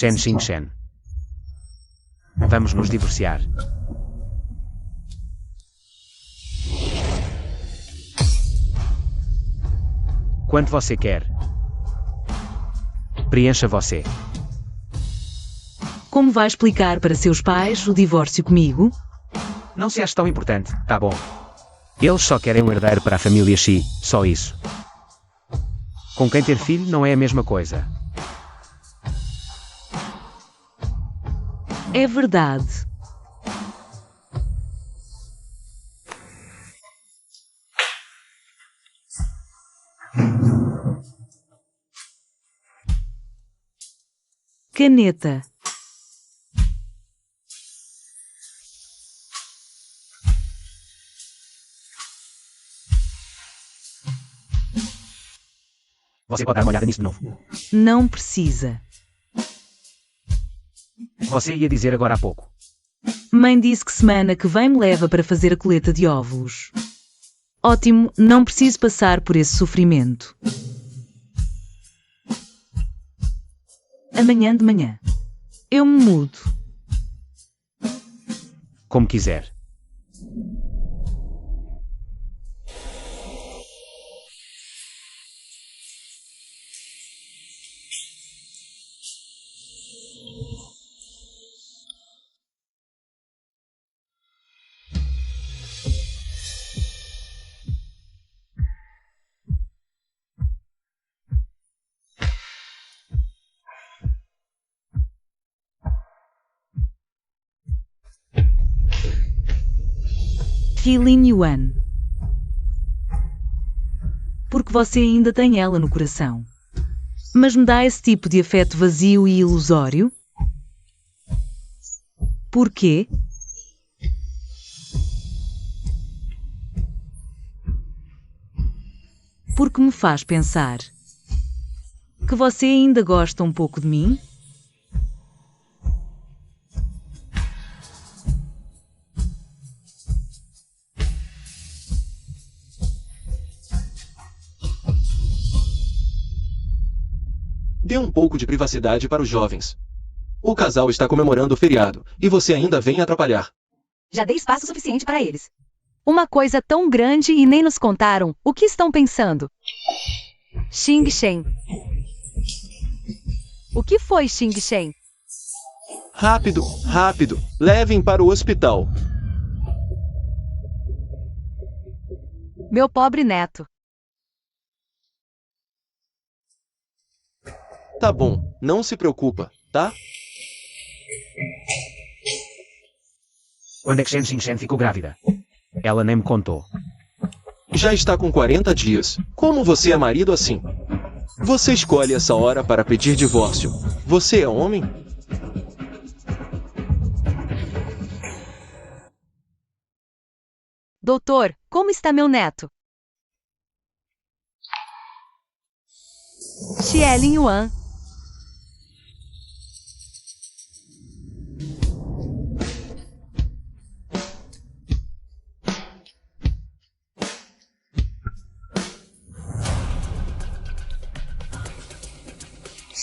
Shen Xingchen. Vamos nos divorciar. Quanto você quer? Preencha você. Como vai explicar para seus pais o divórcio comigo? Não se acha tão importante, tá bom. Eles só querem um herdeiro para a família Xi, só isso. Com quem ter filho não é a mesma coisa. É verdade. Caneta. Você pode dar uma olhada nisso de novo. Não precisa. Você ia dizer agora há pouco. Mãe disse que semana que vem me leva para fazer a colheita de óvulos. Ótimo, não preciso passar por esse sofrimento. Amanhã de manhã. Eu me mudo. Como quiser. Lin Yuan. Porque você ainda tem ela no coração. Mas me dá esse tipo de afeto vazio e ilusório? Por quê? Porque me faz pensar que você ainda gosta um pouco de mim? Dê um pouco de privacidade para os jovens. O casal está comemorando o feriado, e você ainda vem atrapalhar. Já dei espaço suficiente para eles. Uma coisa tão grande e nem nos contaram. O que estão pensando? Xing Shen. O que foi, Xing Shen? Rápido, rápido, levem para o hospital. Meu pobre neto. Tá bom, não se preocupa, tá? Quando é que Shen Xingchen ficou grávida? Ela nem me contou. Já está com 40 dias. Como você é marido assim? Você escolhe essa hora para pedir divórcio. Você é homem? Doutor, como está meu neto? Lin Yuan.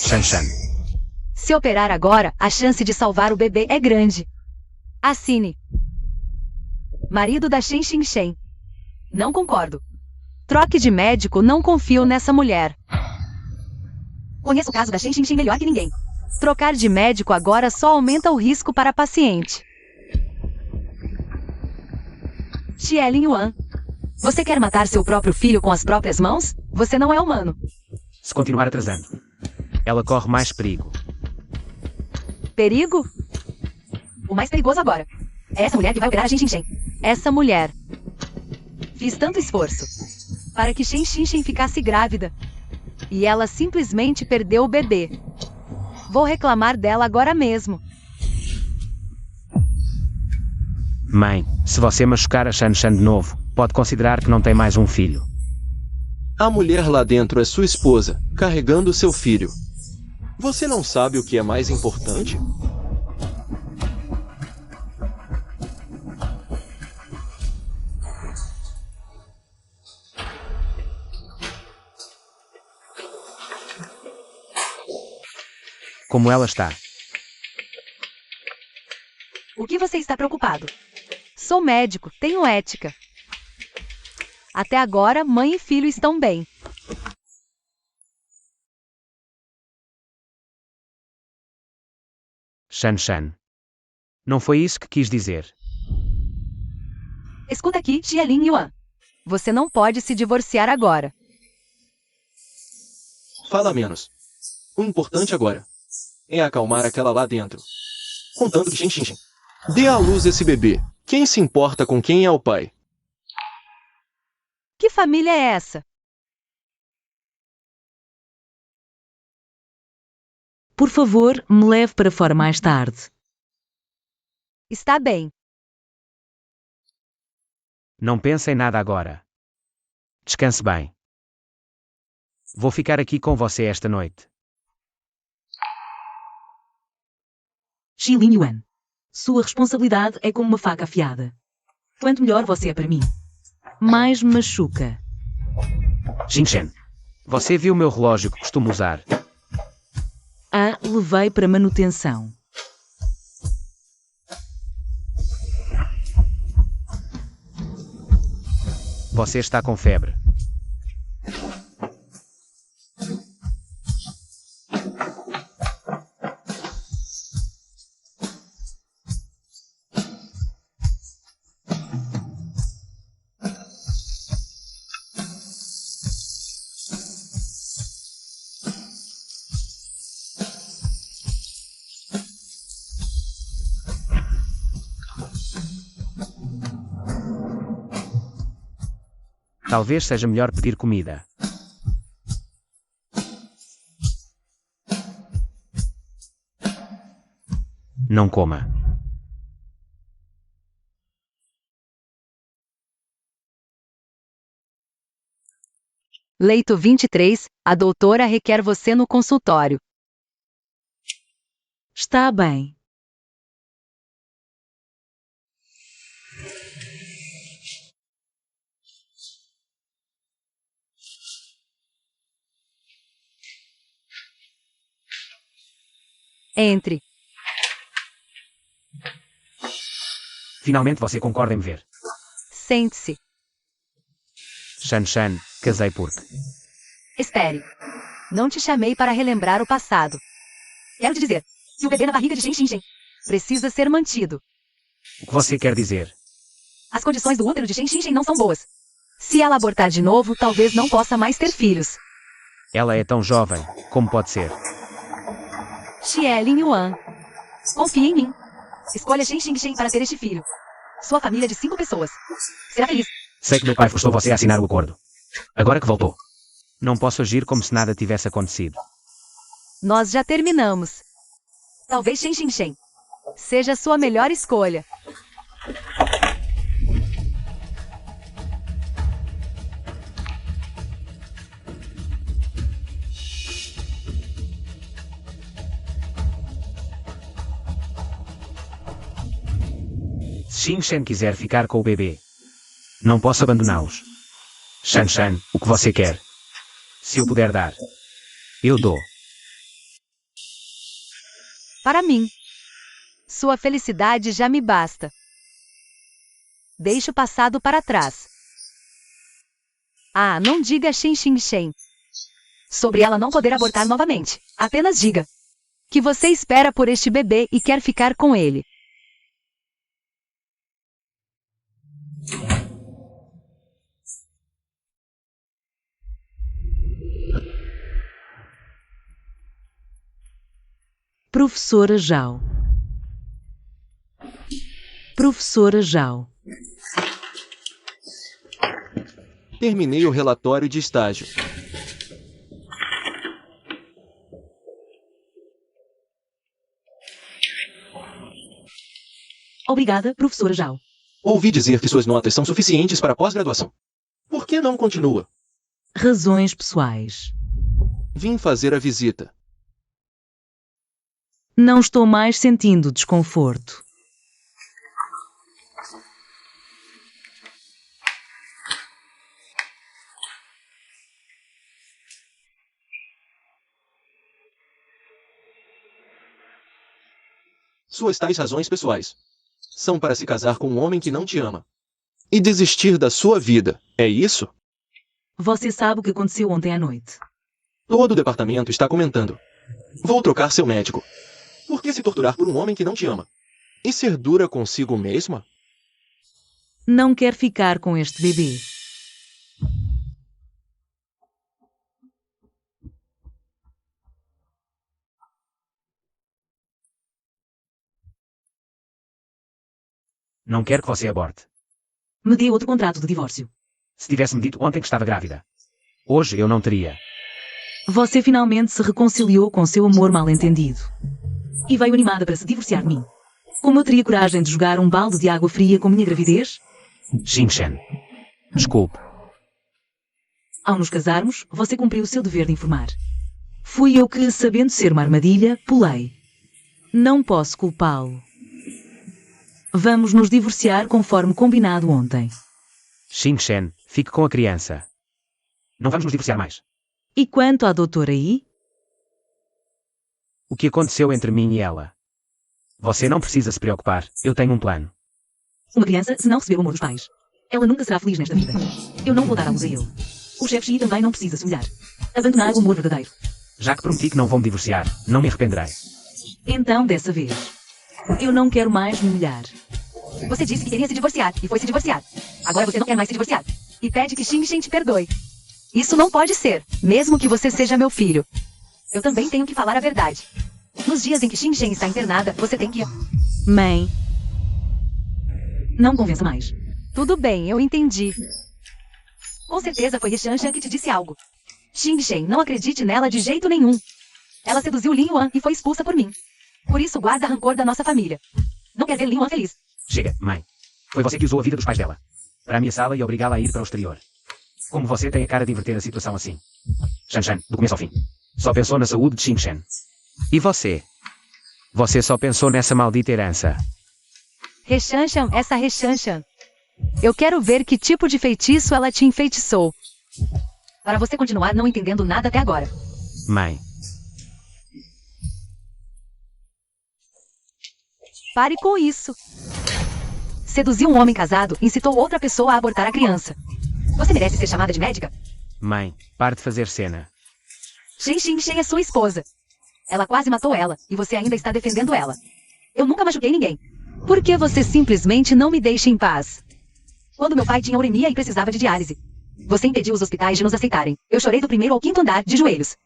Shan Shan. Se operar agora, a chance de salvar o bebê é grande. Assine. Marido da Shen Xingchen. Não concordo. Troque de médico, não confio nessa mulher. Conheço o caso da Shen Xingchen melhor que ninguém. Trocar de médico agora só aumenta o risco para a paciente. Lin Yuan. Você quer matar seu próprio filho com as próprias mãos? Você não é humano. Se continuar atrasando, ela corre mais perigo. Perigo? O mais perigoso agora. É essa mulher que vai operar a Shen Xingchen. Essa mulher. Fiz tanto esforço para que Shen Xingchen ficasse grávida. E ela simplesmente perdeu o bebê. Vou reclamar dela agora mesmo. Mãe, se você machucar a Shan Shan de novo, pode considerar que não tem mais um filho. A mulher lá dentro é sua esposa, carregando seu filho. Você não sabe o que é mais importante? Como ela está? O que você está preocupado? Sou médico, tenho ética. Até agora, mãe e filho estão bem. Shan Shan. Não foi isso que quis dizer. Escuta aqui, Xielin Yuan. Você não pode se divorciar agora. Fala menos. O importante agora é acalmar aquela lá dentro. Contando que Xin. Dê à luz esse bebê. Quem se importa com quem é o pai? Que família é essa? Por favor, me leve para fora mais tarde. Está bem. Não pense em nada agora. Descanse bem. Vou ficar aqui com você esta noite. Xilin Yuan. Sua responsabilidade é como uma faca afiada. Quanto melhor você é para mim, mais me machuca. Xin. Você viu o meu relógio que costumo usar? Levei para manutenção. Você está com febre. Talvez seja melhor pedir comida. Não coma. Leito 23, a doutora requer você no consultório. Está bem. Entre. Finalmente você concorda em me ver. Sente-se. Shan, casei porque. Espere. Não te chamei para relembrar o passado. Quero te dizer que o bebê na barriga de Xin precisa ser mantido. O que você quer dizer? As condições do útero de Xin não são boas. Se ela abortar de novo, talvez não possa mais ter filhos. Ela é tão jovem, como pode ser? Xielin Yuan. Confie em mim. Escolha Xin para ter este filho. Sua família é de 5 pessoas. Será feliz. Sei que meu pai forçou você a assinar o acordo. Agora que voltou. Não posso agir como se nada tivesse acontecido. Nós já terminamos. Talvez Xin seja a sua melhor escolha. Se Xin quiser ficar com o bebê, não posso abandoná-los. Shan, o que você quer? Se eu puder dar, eu dou. Para mim. Sua felicidade já me basta. Deixe o passado para trás. Não diga Xin. Sobre ela não poder abortar novamente. Apenas diga que você espera por este bebê e quer ficar com ele. Professora Zhao. Professora Zhao. Terminei o relatório de estágio. Obrigada, professora Zhao. Ouvi dizer que suas notas são suficientes para a pós-graduação. Por que não continua? Razões pessoais. Vim fazer a visita. Não estou mais sentindo desconforto. Suas tais razões pessoais. são para se casar com um homem que não te ama. E desistir da sua vida, é isso? Você sabe o que aconteceu ontem à noite. Todo o departamento está comentando. Vou trocar seu médico. Por que se torturar por um homem que não te ama? E ser dura consigo mesma? Não quer ficar com este bebê. Não quero que você aborte. Me dê outro contrato de divórcio. Se tivesse-me dito ontem que estava grávida. Hoje eu não teria. Você finalmente se reconciliou com seu amor mal-entendido. E veio animada para se divorciar de mim. Como eu teria coragem de jogar um balde de água fria com minha gravidez? Xing-Shen. Desculpe. Ao nos casarmos, você cumpriu o seu dever de informar. Fui eu que, sabendo ser uma armadilha, pulei. Não posso culpá-lo. Vamos nos divorciar conforme combinado ontem. Xing-Shen, fique com a criança. Não vamos nos divorciar mais. E quanto à doutora aí? O que aconteceu entre mim e ela? Você não precisa se preocupar, eu tenho um plano. Uma criança, se não receber o amor dos pais, ela nunca será feliz nesta vida. Eu não vou dar a luz a ele. O chefe Xi também não precisa se humilhar. Abandonar o amor verdadeiro. Já que prometi que não vou me divorciar, não me arrependerei. Então, dessa vez, eu não quero mais me humilhar. Você disse que queria se divorciar e foi se divorciar. Agora você não quer mais se divorciar. E pede que Xing-Shen te perdoe. Isso não pode ser, mesmo que você seja meu filho. Eu também tenho que falar a verdade. Nos dias em que Xing-Shen está internada, você tem que... Mãe. Não convença mais. Tudo bem, eu entendi. Com certeza foi Reshanshan que te disse algo. Xing-Shen, não acredite nela de jeito nenhum. Ela seduziu Lin Yuan e foi expulsa por mim. Por isso guarda rancor da nossa família. Não quer ver Lin Yuan feliz. Chega, mãe. Foi você que usou a vida dos pais dela. Para ameaçá-la e obrigá-la a ir para o exterior. Como você tem a cara de inverter a situação assim? Shan-Shan, do começo ao fim. Só pensou na saúde de Xing-Shen. E você? Você só pensou nessa maldita herança. Reshanshan, essa Reshanshan. Eu quero ver que tipo de feitiço ela te enfeitiçou. Para você continuar não entendendo nada até agora. Mãe. Pare com isso. Seduziu um homem casado, incitou outra pessoa a abortar a criança. Você merece ser chamada de médica? Mãe, pare de fazer cena. Xing-Shen é sua esposa. Ela quase matou ela, e você ainda está defendendo ela. Eu nunca machuquei ninguém. Por que você simplesmente não me deixa em paz? Quando meu pai tinha uremia e precisava de diálise. Você impediu os hospitais de nos aceitarem. Eu chorei do primeiro ao quinto andar, de joelhos.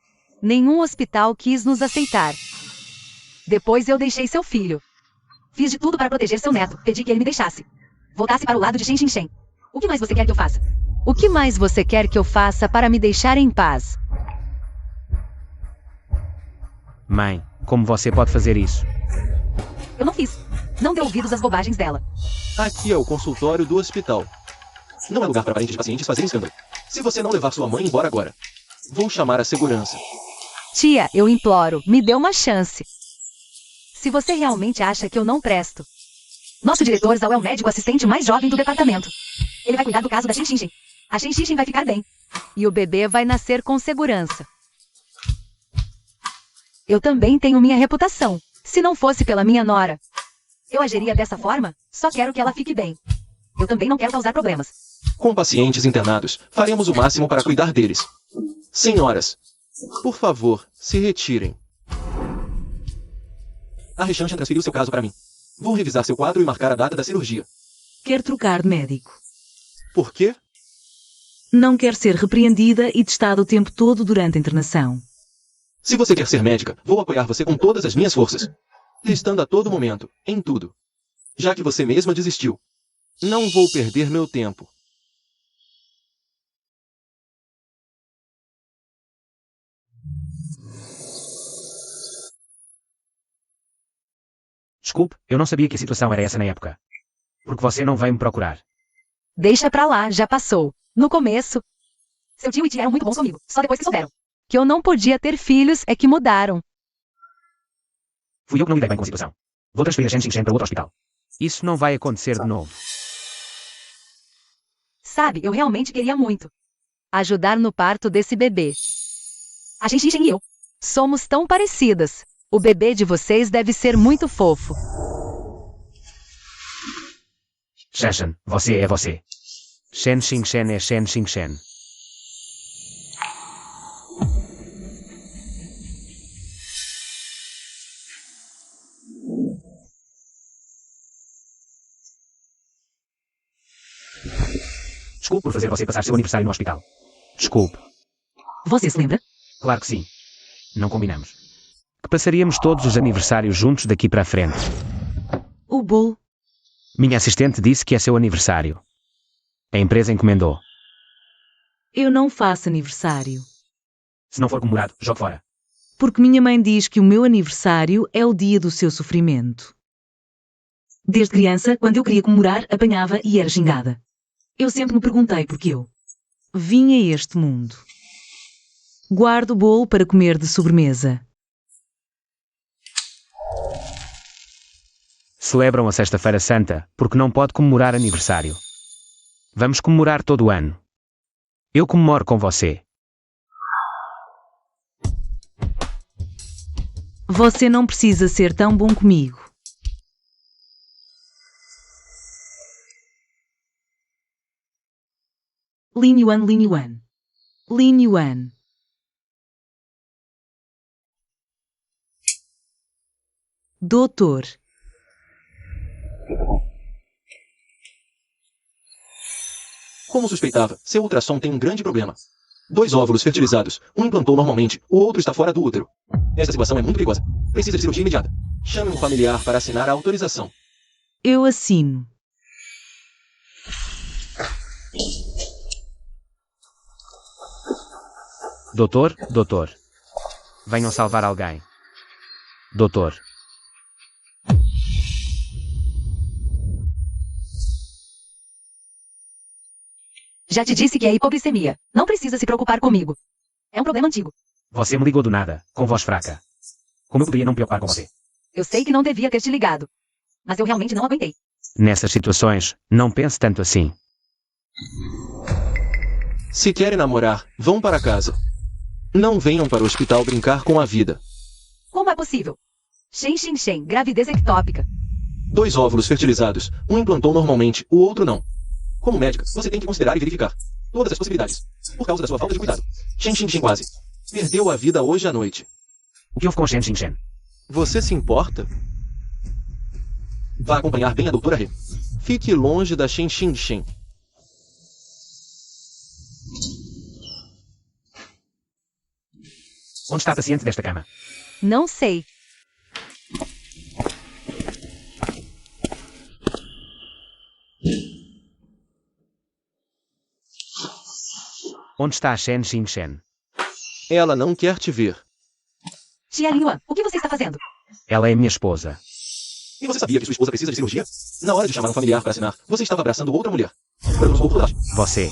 Nenhum hospital quis nos aceitar. Depois eu deixei seu filho. Fiz de tudo para proteger seu neto. Pedi que ele me deixasse. Voltasse para o lado de Xing-Shen. O que mais você quer que eu faça? O que mais você quer que eu faça para me deixar em paz? Mãe, como você pode fazer isso? Eu não fiz. Não dê ouvidos às bobagens dela. Aqui é o consultório do hospital. Não é lugar para parentes de pacientes fazerem escândalo. Se você não levar sua mãe embora agora, vou chamar a segurança. Tia, eu imploro, me dê uma chance. Se você realmente acha que eu não presto. Nosso diretor Zhao é o médico assistente mais jovem do departamento. Ele vai cuidar do caso da Xing-Shen. A Xing-Shen vai ficar bem. E o bebê vai nascer com segurança. Eu também tenho minha reputação. Se não fosse pela minha nora, eu agiria dessa forma? Só quero que ela fique bem. Eu também não quero causar problemas. Com pacientes internados, faremos o máximo para cuidar deles. Senhoras, por favor, se retirem. A Reshanshan transferiu seu caso para mim. Vou revisar seu quadro e marcar a data da cirurgia. Quer trocar de médico. Por quê? Não quer ser repreendida e testada o tempo todo durante a internação. Se você quer ser médica, vou apoiar você com todas as minhas forças. Testando a todo momento, em tudo. Já que você mesma desistiu. Não vou perder meu tempo. Desculpe, eu não sabia que a situação era essa na época. Porque você não veio me procurar. Deixa pra lá, já passou. No começo, seu tio e tia eram muito bons comigo. Só depois que souberam que eu não podia ter filhos é que mudaram. Fui eu que não lidei bem com a situação. Vou transferir a Xing-Shen para outro hospital. Isso não vai acontecer de novo. Sabe, eu realmente queria muito ajudar no parto desse bebê. A Xing-Shen e eu somos tão parecidas. O bebê de vocês deve ser muito fofo. Shanshan, você é você. Shen Xingchen é Shen Xingchen. Desculpe por fazer você passar seu aniversário no hospital. Desculpe. Você se lembra? Claro que sim. Não combinamos. Que passaríamos todos os aniversários juntos daqui para a frente. O bolo. Minha assistente disse que é seu aniversário. A empresa encomendou. Eu não faço aniversário. Se não for comemorado, jogue fora. Porque minha mãe diz que o meu aniversário é o dia do seu sofrimento. Desde criança, quando eu queria comemorar, apanhava e era xingada. Eu sempre me perguntei porquê eu vim a este mundo. Guardo o bolo para comer de sobremesa. Celebram a Sexta-feira Santa porque não pode comemorar aniversário. Vamos comemorar todo o ano. Eu comemoro com você. Você não precisa ser tão bom comigo. Lin Yuan, Lin Yuan. Lin Yuan. Doutor. Como suspeitava, seu ultrassom tem um grande problema. 2 óvulos fertilizados. Um implantou normalmente, o outro está fora do útero. Esta situação é muito perigosa. Precisa de cirurgia imediata. Chame um familiar para assinar a autorização. Eu assino. Doutor, doutor. Venham salvar alguém. Doutor. Já te disse que é hipoglicemia. Não precisa se preocupar comigo. É um problema antigo. Você me ligou do nada, com voz fraca. Como eu poderia não me preocupar com você? Eu sei que não devia ter te ligado. Mas eu realmente não aguentei. Nessas situações, não pense tanto assim. Se querem namorar, vão para casa. Não venham para o hospital brincar com a vida. Como é possível? Shen Xingchen, gravidez ectópica. 2 óvulos fertilizados. Um implantou normalmente, o outro não. Como médica, você tem que considerar e verificar todas as possibilidades. Por causa da sua falta de cuidado. Shen Xingchen quase perdeu a vida hoje à noite. O que houve com Shen Xingchen? Você se importa? Vá acompanhar bem a doutora He. Fique longe da Shen Xingchen. Onde está a paciente desta cama? Não sei. Onde está a Shen Xingchen? Ela não quer te ver. Tia Yuan, o que você está fazendo? Ela é minha esposa. E você sabia que sua esposa precisa de cirurgia? Na hora de chamar um familiar para assinar, você estava abraçando outra mulher. Vamos voltar. Você.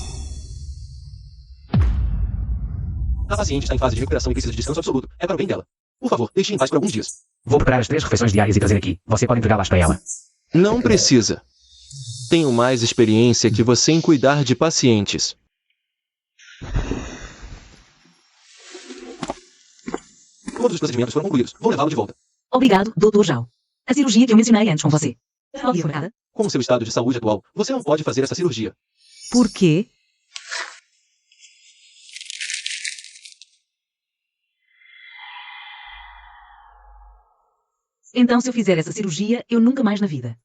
A paciente está em fase de recuperação e precisa de descanso absoluto. É para o bem dela. Por favor, deixe em paz por alguns dias. Vou preparar as 3 refeições diárias e trazer aqui. Você pode entregá-las para ela. Não precisa. Tenho mais experiência que você em cuidar de pacientes. Todos os procedimentos foram concluídos. Vou levá-lo de volta. Obrigado, Dr. Zhao. A cirurgia que eu mencionei antes com você. Foi marcada? Com seu estado de saúde atual, você não pode fazer essa cirurgia. Por quê? Então, se eu fizer essa cirurgia, eu nunca mais na vida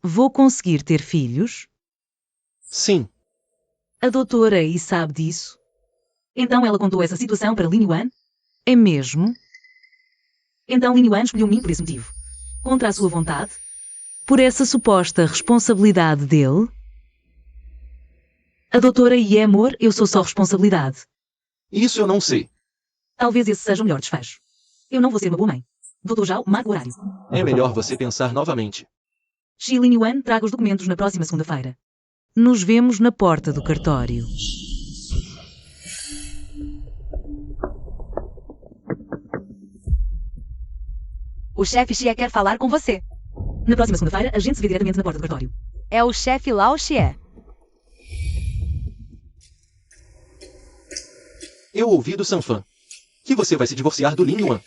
vou conseguir ter filhos? Sim. A doutora Yi sabe disso? Então ela contou essa situação para Lin Yuan? É mesmo? Então Lin Yuan escolheu mim por esse motivo. Contra a sua vontade? Por essa suposta responsabilidade dele? A doutora Yi é amor, eu sou só responsabilidade. Isso eu não sei. Talvez esse seja o melhor desfecho. Eu não vou ser uma boa mãe. Dr. Zhao, marca o horário. É melhor você pensar novamente. Xi Lin Yuan traga os documentos na próxima segunda-feira. Nos vemos na porta do cartório. O chefe Xie quer falar com você. Na próxima segunda-feira, a gente se vê diretamente na porta do cartório. É o chefe Lao Xie. Eu ouvi do Sanfan que você vai se divorciar do Lin Yuan.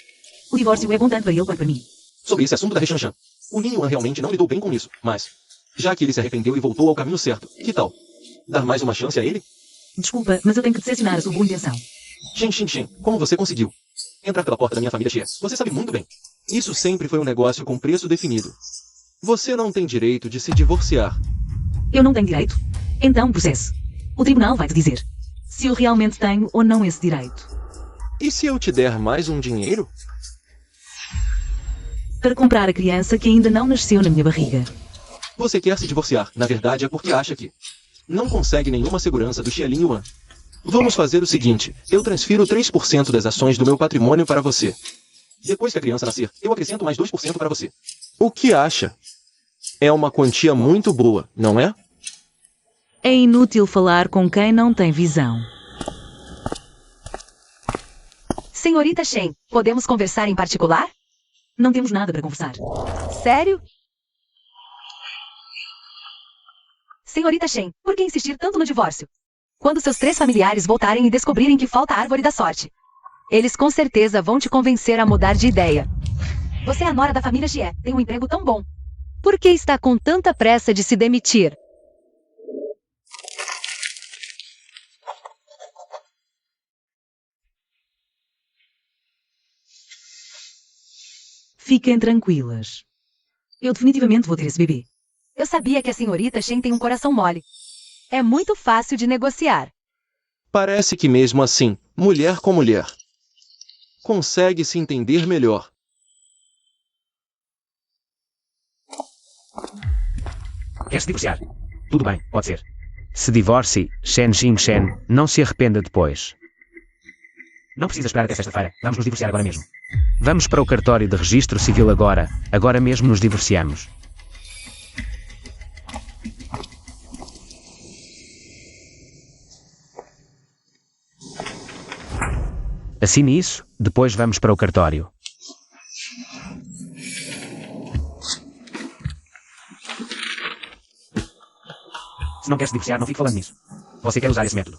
O divórcio é bom tanto para ele quanto para mim. Sobre esse assunto da Reshanshan. O Lin Yuan realmente não lidou bem com isso, mas Já que ele se arrependeu e voltou ao caminho certo, que tal? Dar mais uma chance a ele? Desculpa, mas eu tenho que decepcionar a sua boa intenção. Shen, como você conseguiu? Entrar pela porta da minha família Xie. Você sabe muito bem. Isso sempre foi um negócio com preço definido. Você não tem direito de se divorciar. Eu não tenho direito? Então processe. O tribunal vai te dizer se eu realmente tenho ou não esse direito. E se eu te der mais um dinheiro? Para comprar a criança que ainda não nasceu na minha barriga. Você quer se divorciar. Na verdade é porque acha que não consegue nenhuma segurança do Xielin Yuan. Vamos fazer o seguinte. Eu transfiro 3% das ações do meu patrimônio para você. Depois que a criança nascer, eu acrescento mais 2% para você. O que acha? É uma quantia muito boa, não é? É inútil falar com quem não tem visão. Senhorita Shen, podemos conversar em particular? Não temos nada para conversar. Sério? Senhorita Shen, por que insistir tanto no divórcio? Quando seus 3 familiares voltarem e descobrirem que falta a árvore da sorte, eles com certeza vão te convencer a mudar de ideia. Você é a nora da família Xie, tem um emprego tão bom. Por que está com tanta pressa de se demitir? Fiquem tranquilas. Eu definitivamente vou ter esse bebê. Eu sabia que a senhorita Shen tem um coração mole. É muito fácil de negociar. Parece que mesmo assim, mulher com mulher, consegue se entender melhor. Quer se divorciar? Tudo bem, pode ser. Se divorcie, Shen Xingchen, não se arrependa depois. Não precisa esperar até sexta-feira. Vamos nos divorciar agora mesmo. Vamos para o cartório de registro civil agora. Agora mesmo nos divorciamos. Assine isso, depois vamos para o cartório. Se não quer se divorciar, não fique falando nisso. Você quer usar esse método.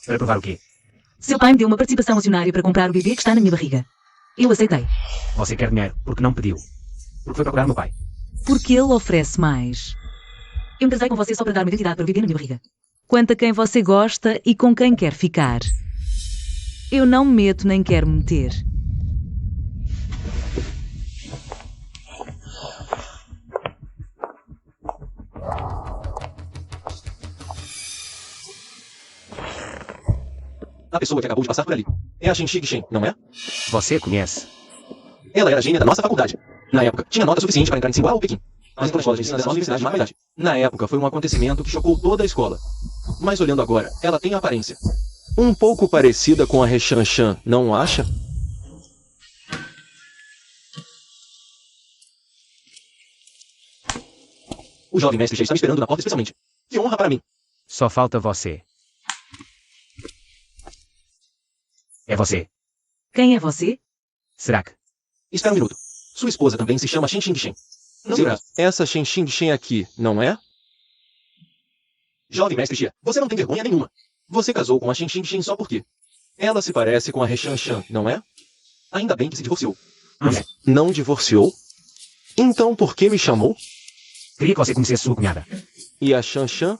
Para provar o quê? Seu pai me deu uma participação acionária para comprar o bebê que está na minha barriga. Eu aceitei. Você quer dinheiro porque não pediu. Porque foi procurar o meu pai. Porque ele oferece mais. Eu me casei com você só para dar uma identidade para o bebê na minha barriga. Quanto a quem você gosta e com quem quer ficar. Eu não me meto nem quero me meter. A pessoa que acabou de passar por ali é a Shen, não é? Você conhece? Ela era gênia da nossa faculdade. Na época, tinha nota suficiente para entrar em Tsinghua ou Pequim. Mas entrou na escola de ensino da Universidade de Marmelade. Na época, foi um acontecimento que chocou toda a escola. Mas olhando agora, ela tem a aparência um pouco parecida com a He Shanshan, não acha? O jovem mestre já está me esperando na porta especialmente. Que honra para mim. Só falta você. É você. Quem é você? Será que? Espera um minuto. Sua esposa também se chama Shen. Não será essa Shen aqui, não é? Jovem mestre Xie, você não tem vergonha nenhuma. Você casou com a Shen só por quê? Ela se parece com a He Shanshan, não é? Ainda bem que se divorciou. Não divorciou? Então por que me chamou? Queria que você conhecesse sua cunhada. E a Shanshan?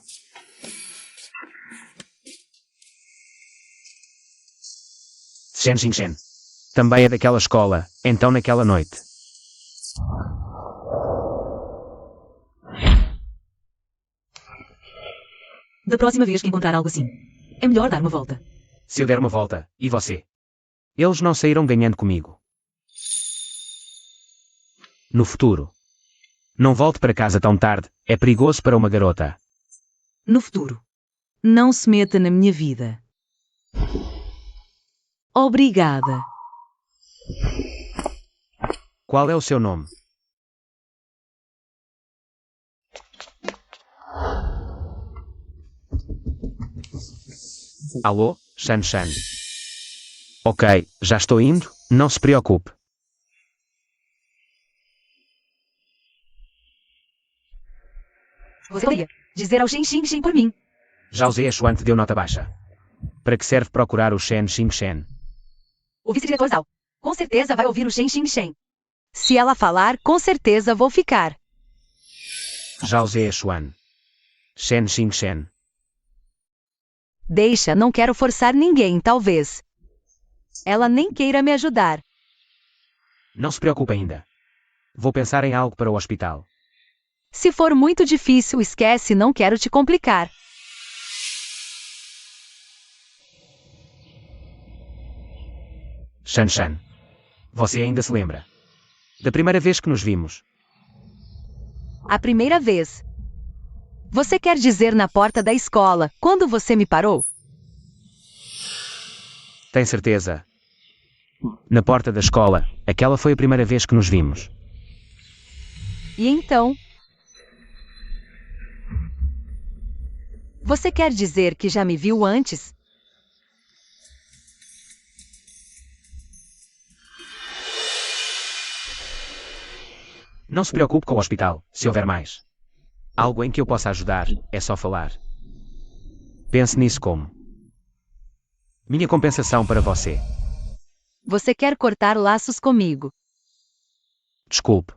Shen Xingchen. Também é daquela escola, então naquela noite. Da próxima vez que encontrar algo assim, é melhor dar uma volta. Se eu der uma volta, e você? Eles não saíram ganhando comigo. No futuro. Não volte para casa tão tarde, é perigoso para uma garota. No futuro. Não se meta na minha vida. Obrigada. Qual é o seu nome? Alô, Shan. Ok, já estou indo, não se preocupe. Você poderia dizer ao Shen por mim. Já usei a Xuan te deu nota baixa. Para que serve procurar o Shen Xingchen? O vice-diretor Zhao com certeza vai ouvir o Shen. Se ela falar, com certeza vou ficar. Zhao Xuan. Shen Xingchen. Deixa, não quero forçar ninguém, talvez. Ela nem queira me ajudar. Não se preocupe ainda. Vou pensar em algo para o hospital. Se for muito difícil, esquece, não quero te complicar. Shan. Você ainda se lembra? Da primeira vez que nos vimos. A primeira vez. Você quer dizer na porta da escola, quando você me parou? Tem certeza? Na porta da escola, aquela foi a primeira vez que nos vimos. E então? Você quer dizer que já me viu antes? Não se preocupe com o hospital, se houver mais. Algo em que eu possa ajudar, é só falar. Pense nisso como minha compensação para você. Você quer cortar laços comigo? Desculpe.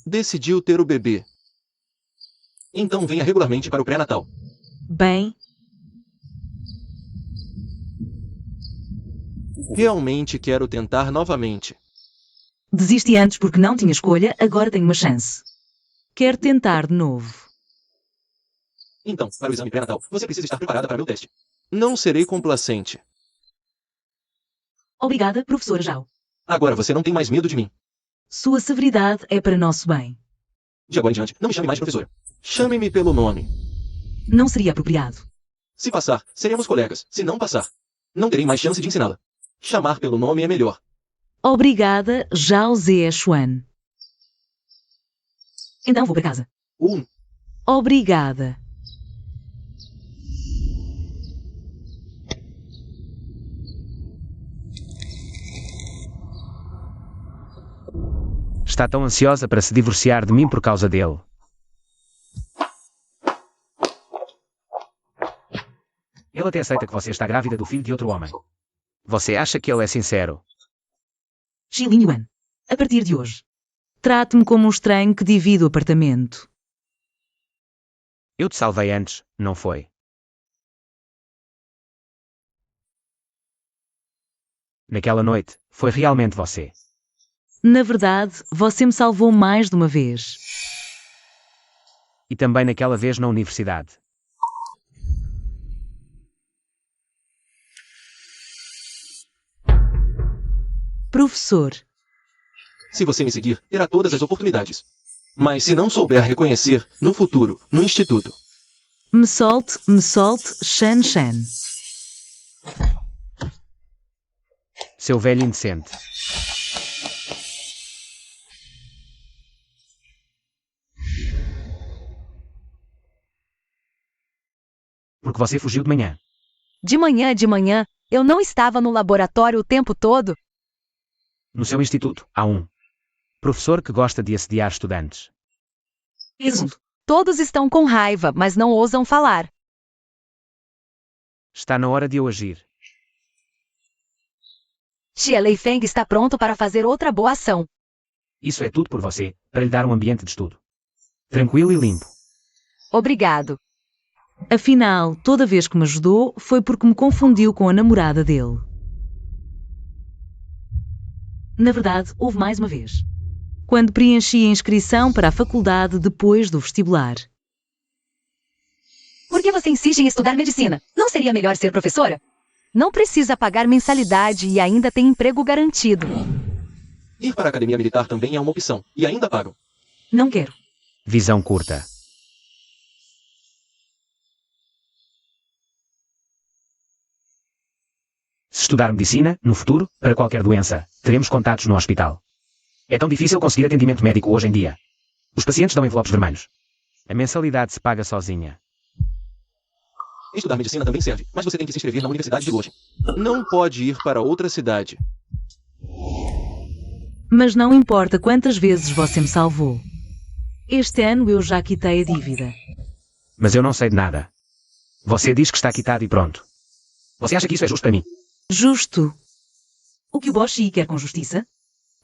Decidiu ter o bebê. Então venha regularmente para o pré-natal. Bem, Realmente quero tentar novamente. desisti antes porque não tinha escolha, agora tenho uma chance. Quero tentar de novo. Então, para o exame pré-natal, você precisa estar preparada para meu teste. Não serei complacente. Obrigada, professora Zhao. Agora você não tem mais medo de mim. Sua severidade é para nosso bem. De agora em diante, não me chame mais professora. Chame-me pelo nome. Não seria apropriado. Se passar, seremos colegas. Se não passar, não terei mais chance de ensiná-la. Chamar pelo nome é melhor. Obrigada, Zhao Xuan. Então vou para casa. Obrigada. Está tão ansiosa para se divorciar de mim por causa dele. Ele até aceita que você está grávida do filho de outro homem. Você acha que ele é sincero? Xilin Yuan. A partir de hoje, trate-me como um estranho que divide o apartamento. Eu te salvei antes, não foi? Naquela noite, foi realmente você. Na verdade, você me salvou mais de uma vez. E também naquela vez na universidade. Professor, Se você me seguir, terá todas as oportunidades. Mas se não souber reconhecer, no futuro, no instituto, me solte, Shan. Seu velho indecente. Porque você fugiu de manhã. De manhã, eu não estava no laboratório o tempo todo? No seu instituto, há um professor que gosta de assediar estudantes. Exato. Todos estão com raiva, mas não ousam falar. Está na hora de eu agir. Xie Leifeng está pronto para fazer outra boa ação. Isso é tudo por você, para lhe dar um ambiente de estudo tranquilo e limpo. Obrigado. Afinal, toda vez que me ajudou, foi porque me confundiu com a namorada dele. Na verdade, houve mais uma vez. Quando preenchi a inscrição para a faculdade depois do vestibular. Por que você insiste em estudar medicina? Não seria melhor ser professora? Não precisa pagar mensalidade e ainda tem emprego garantido. ir para a academia militar também é uma opção, e ainda pagam. Não quero. Visão curta. Se estudar medicina, no futuro, para qualquer doença, teremos contatos no hospital. É tão difícil conseguir atendimento médico hoje em dia. Os pacientes dão envelopes vermelhos. A mensalidade se paga sozinha. Estudar medicina também serve, mas você tem que se inscrever na Universidade de Washington. Não pode ir para outra cidade. Mas não importa quantas vezes você me salvou. Este ano eu já quitei a dívida. Mas eu não sei de nada. Você diz que está quitado e pronto. Você acha que isso é justo para mim? Justo. O que o Boshi quer com justiça?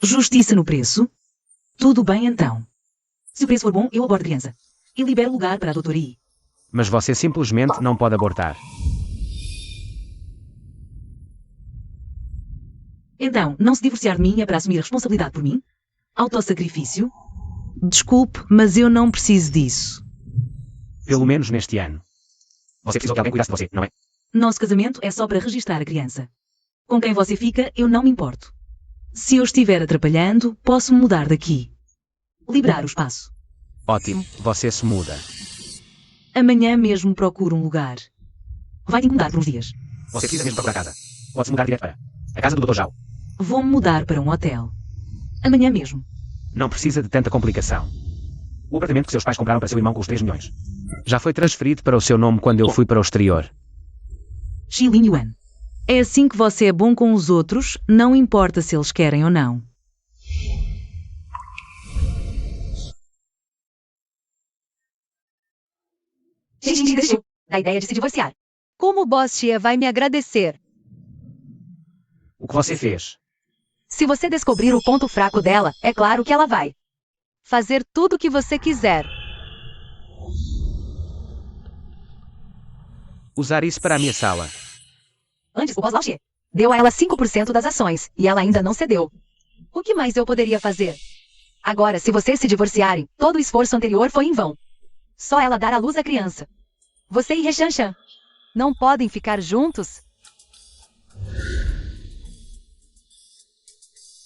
Justiça no preço? Tudo bem então. Se o preço for bom, eu abordo a criança. E libero lugar para a doutora I. Mas você simplesmente não pode abortar. Então, não se divorciar de mim é para assumir a responsabilidade por mim? Autossacrifício? Desculpe, mas eu não preciso disso. Pelo menos neste ano. Você precisou que alguém cuidasse de você, não é? Nosso casamento é só para registrar a criança. Com quem você fica, eu não me importo. Se eu estiver atrapalhando, posso me mudar daqui. Liberar o espaço. Ótimo, você se muda. Amanhã mesmo procuro um lugar. Vai-te incomodar por uns dias. Você precisa mesmo procurar casa. Pode-se mudar direto para a casa do Dr. Zhao. Vou-me mudar para um hotel. Amanhã mesmo. Não precisa de tanta complicação. O apartamento que seus pais compraram para seu irmão com os 3 milhões. Já foi transferido para o seu nome quando eu fui para o exterior. Xilin Yuan. É assim que você é bom com os outros, não importa se eles querem ou não. Gente, desistiu da ideia de se divorciar. Como o boss Xie vai me agradecer? O que você fez? Se você descobrir o ponto fraco dela, é claro que ela vai fazer tudo o que você quiser. Usar isso para ameaçá-la. Antes, o boss Lao Xie deu a ela 5% das ações, e ela ainda não cedeu. O que mais eu poderia fazer? Agora, se vocês se divorciarem, todo o esforço anterior foi em vão. Só ela dar à luz a criança. Você e Reshanshan não podem ficar juntos?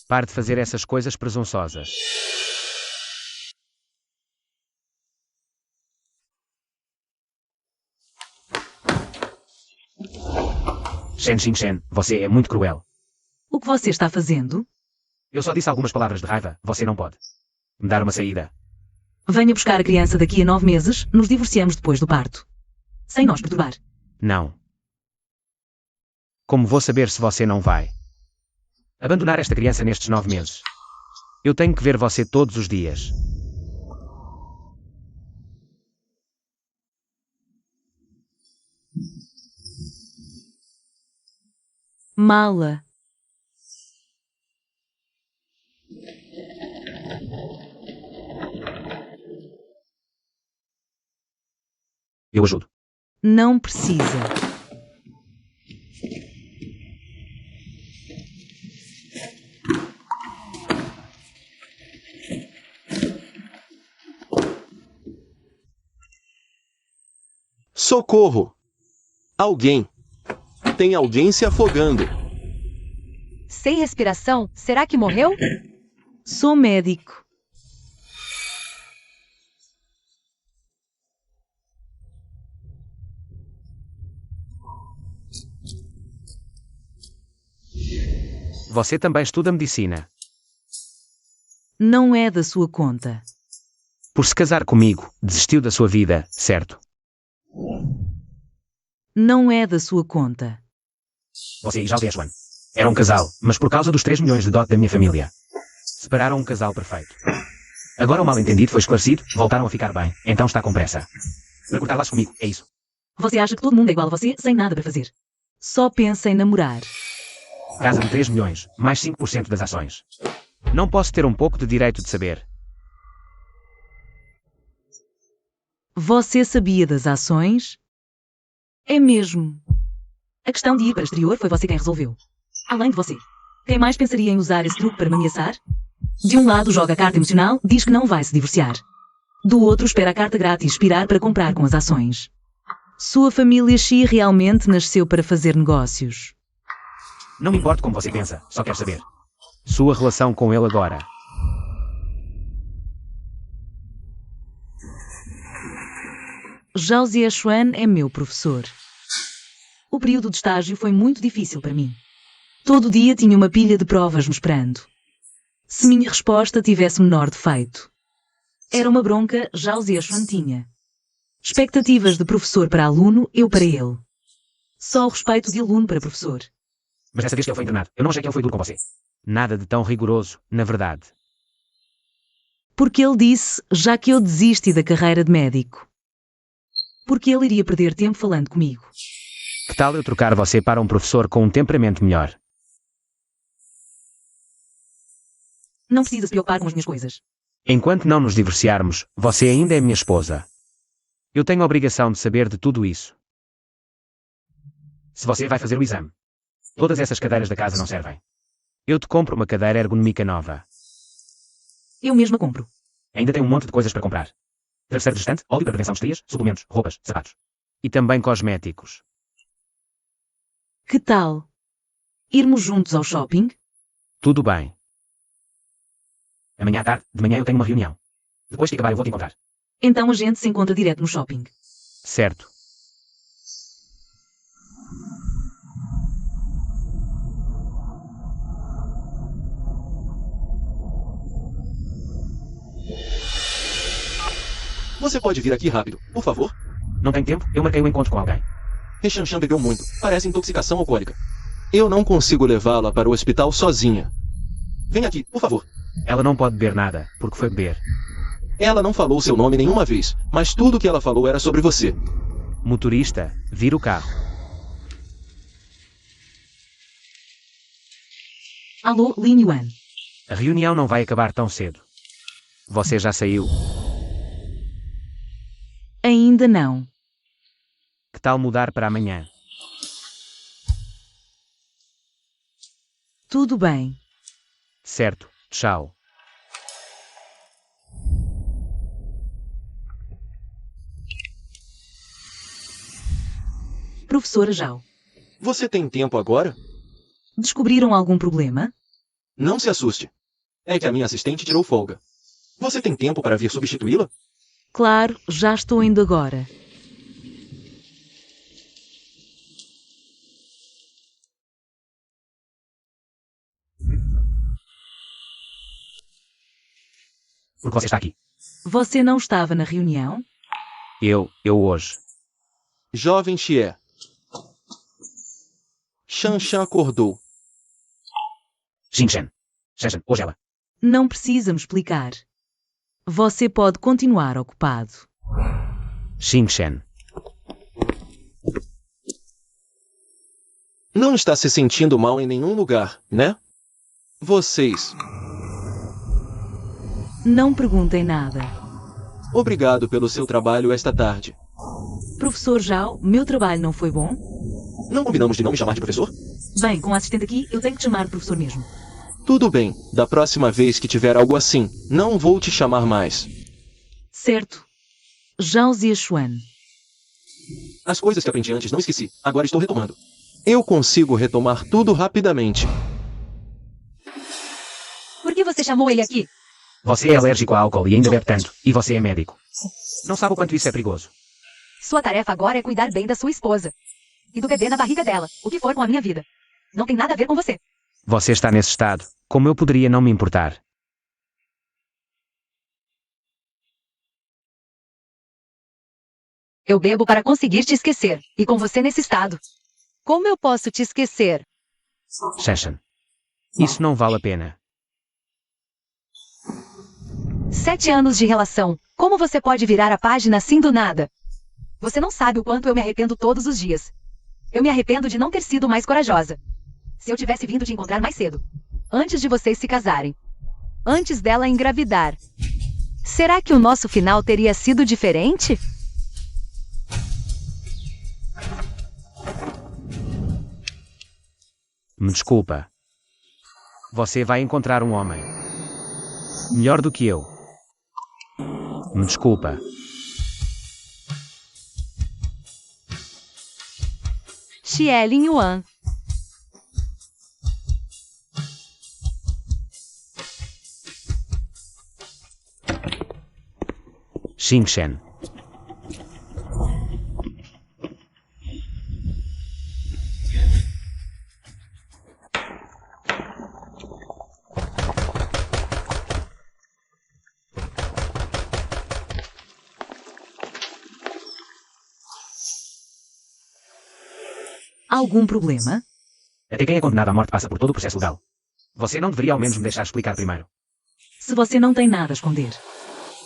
Pare de fazer essas coisas presunçosas. Shen Xingchen, você é muito cruel. O que você está fazendo? Eu só disse algumas palavras de raiva, você não pode me dar uma saída. Venha buscar a criança daqui a 9 meses, nos divorciamos depois do parto. Sem nós perturbar. Não. Como vou saber se você não vai abandonar esta criança nestes 9 meses? Eu tenho que ver você todos os dias. Mala. Eu ajudo. Não precisa. Socorro! Alguém! Tem alguém se afogando. Sem respiração, será que morreu? Sou médico. Você também estuda medicina. Não é da sua conta. Por se casar comigo, desistiu da sua vida, certo? Não é da sua conta. Você e Zhao Ziyuan eram um casal, mas por causa dos 3 milhões de dote da minha família, separaram um casal perfeito. Agora o mal-entendido foi esclarecido, voltaram a ficar bem, então está com pressa para cortar laços comigo, é isso. Você acha que todo mundo é igual a você, sem nada para fazer. Só pensa em namorar. Casa de 3 milhões, mais 5% das ações. Não posso ter um pouco de direito de saber. Você sabia das ações? É mesmo. A questão de ir para o exterior foi você quem resolveu. Além de você, quem mais pensaria em usar esse truque para me ameaçar? De um lado joga a carta emocional, diz que não vai se divorciar. Do outro espera a carta grátis expirar para comprar com as ações. Sua família Xi realmente nasceu para fazer negócios. Não me importa como você pensa, só quero saber sua relação com ele agora. Zhao Ziyuan é meu professor. O período de estágio foi muito difícil para mim. Todo dia tinha uma pilha de provas me esperando. Se minha resposta tivesse menor defeito. Era uma bronca, Zhao Ziyuan tinha. Expectativas de professor para aluno, eu para ele. Só o respeito de aluno para professor. Mas dessa vez que ele foi internado, eu não achei que ele foi duro com você. Nada de tão rigoroso, na verdade. Porque ele disse, já que eu desisti da carreira de médico. Porque ele iria perder tempo falando comigo. Que tal eu trocar você para um professor com um temperamento melhor? Não precisa se preocupar com as minhas coisas. Enquanto não nos divorciarmos, você ainda é minha esposa. Eu tenho a obrigação de saber de tudo isso. Se você vai fazer o exame, todas essas cadeiras da casa não servem. Eu te compro uma cadeira ergonómica nova. Eu mesma compro. Ainda tem um monte de coisas para comprar. Travesseiro distante, óleo para prevenção de estrias, suplementos, roupas, sapatos. E também cosméticos. Que tal? Irmos juntos ao shopping? Tudo bem. Amanhã à tarde, de manhã eu tenho uma reunião. Depois que acabar eu vou te encontrar. Então a gente se encontra direto no shopping. Certo. Você pode vir aqui rápido, por favor? Não tem tempo? Eu marquei um encontro com alguém. Rechanchan bebeu muito. Parece intoxicação alcoólica. Eu não consigo levá-la para o hospital sozinha. Vem aqui, por favor. Ela não pode beber nada, porque foi beber. Ela não falou seu nome nenhuma vez, mas tudo que ela falou era sobre você. Motorista, vira o carro. Alô, Lin Yuan. A reunião não vai acabar tão cedo. Você já saiu? Ainda não. Que tal mudar para amanhã? Tudo bem. Certo, tchau. Professora Zhao. Você tem tempo agora? Descobriram algum problema? Não se assuste. É que a minha assistente tirou folga. Você tem tempo para vir substituí-la? Claro, já estou indo agora. Por que você está aqui? Você não estava na reunião? Eu hoje. Jovem Xie. Shanshan acordou. Xingchen. Shenshen, hoje ela. Não precisa me explicar. Você pode continuar ocupado. Xingchen. Não está se sentindo mal em nenhum lugar, né? Vocês. Não perguntem nada. Obrigado pelo seu trabalho esta tarde. Professor Zhao, meu trabalho não foi bom? Não combinamos de não me chamar de professor? Bem, com o assistente aqui, eu tenho que te chamar de professor mesmo. Tudo bem. Da próxima vez que tiver algo assim, não vou te chamar mais. Certo. Zhao Ziyuan. As coisas que aprendi antes não esqueci. Agora estou retomando. Eu consigo retomar tudo rapidamente. Por que você chamou ele aqui? Você é alérgico a álcool e ainda bebe tanto. E você é médico. Não sabe o quanto isso é perigoso. Sua tarefa agora é cuidar bem da sua esposa. E do bebê na barriga dela, o que for com a minha vida. Não tem nada a ver com você. Você está nesse estado. Como eu poderia não me importar? Eu bebo para conseguir te esquecer. E com você nesse estado. Como eu posso te esquecer? Shenshen. Isso não vale a pena. 7 anos de relação. Como você pode virar a página assim do nada? Você não sabe o quanto eu me arrependo todos os dias. Eu me arrependo de não ter sido mais corajosa. Se eu tivesse vindo te encontrar mais cedo. Antes de vocês se casarem. Antes dela engravidar. Será que o nosso final teria sido diferente? Me desculpa. Você vai encontrar um homem. Melhor do que eu. Me desculpa. Xie Lin Yuan. Xingchen. Algum problema? Até quem é condenado à morte passa por todo o processo legal. Você não deveria ao menos me deixar explicar primeiro. Se você não tem nada a esconder.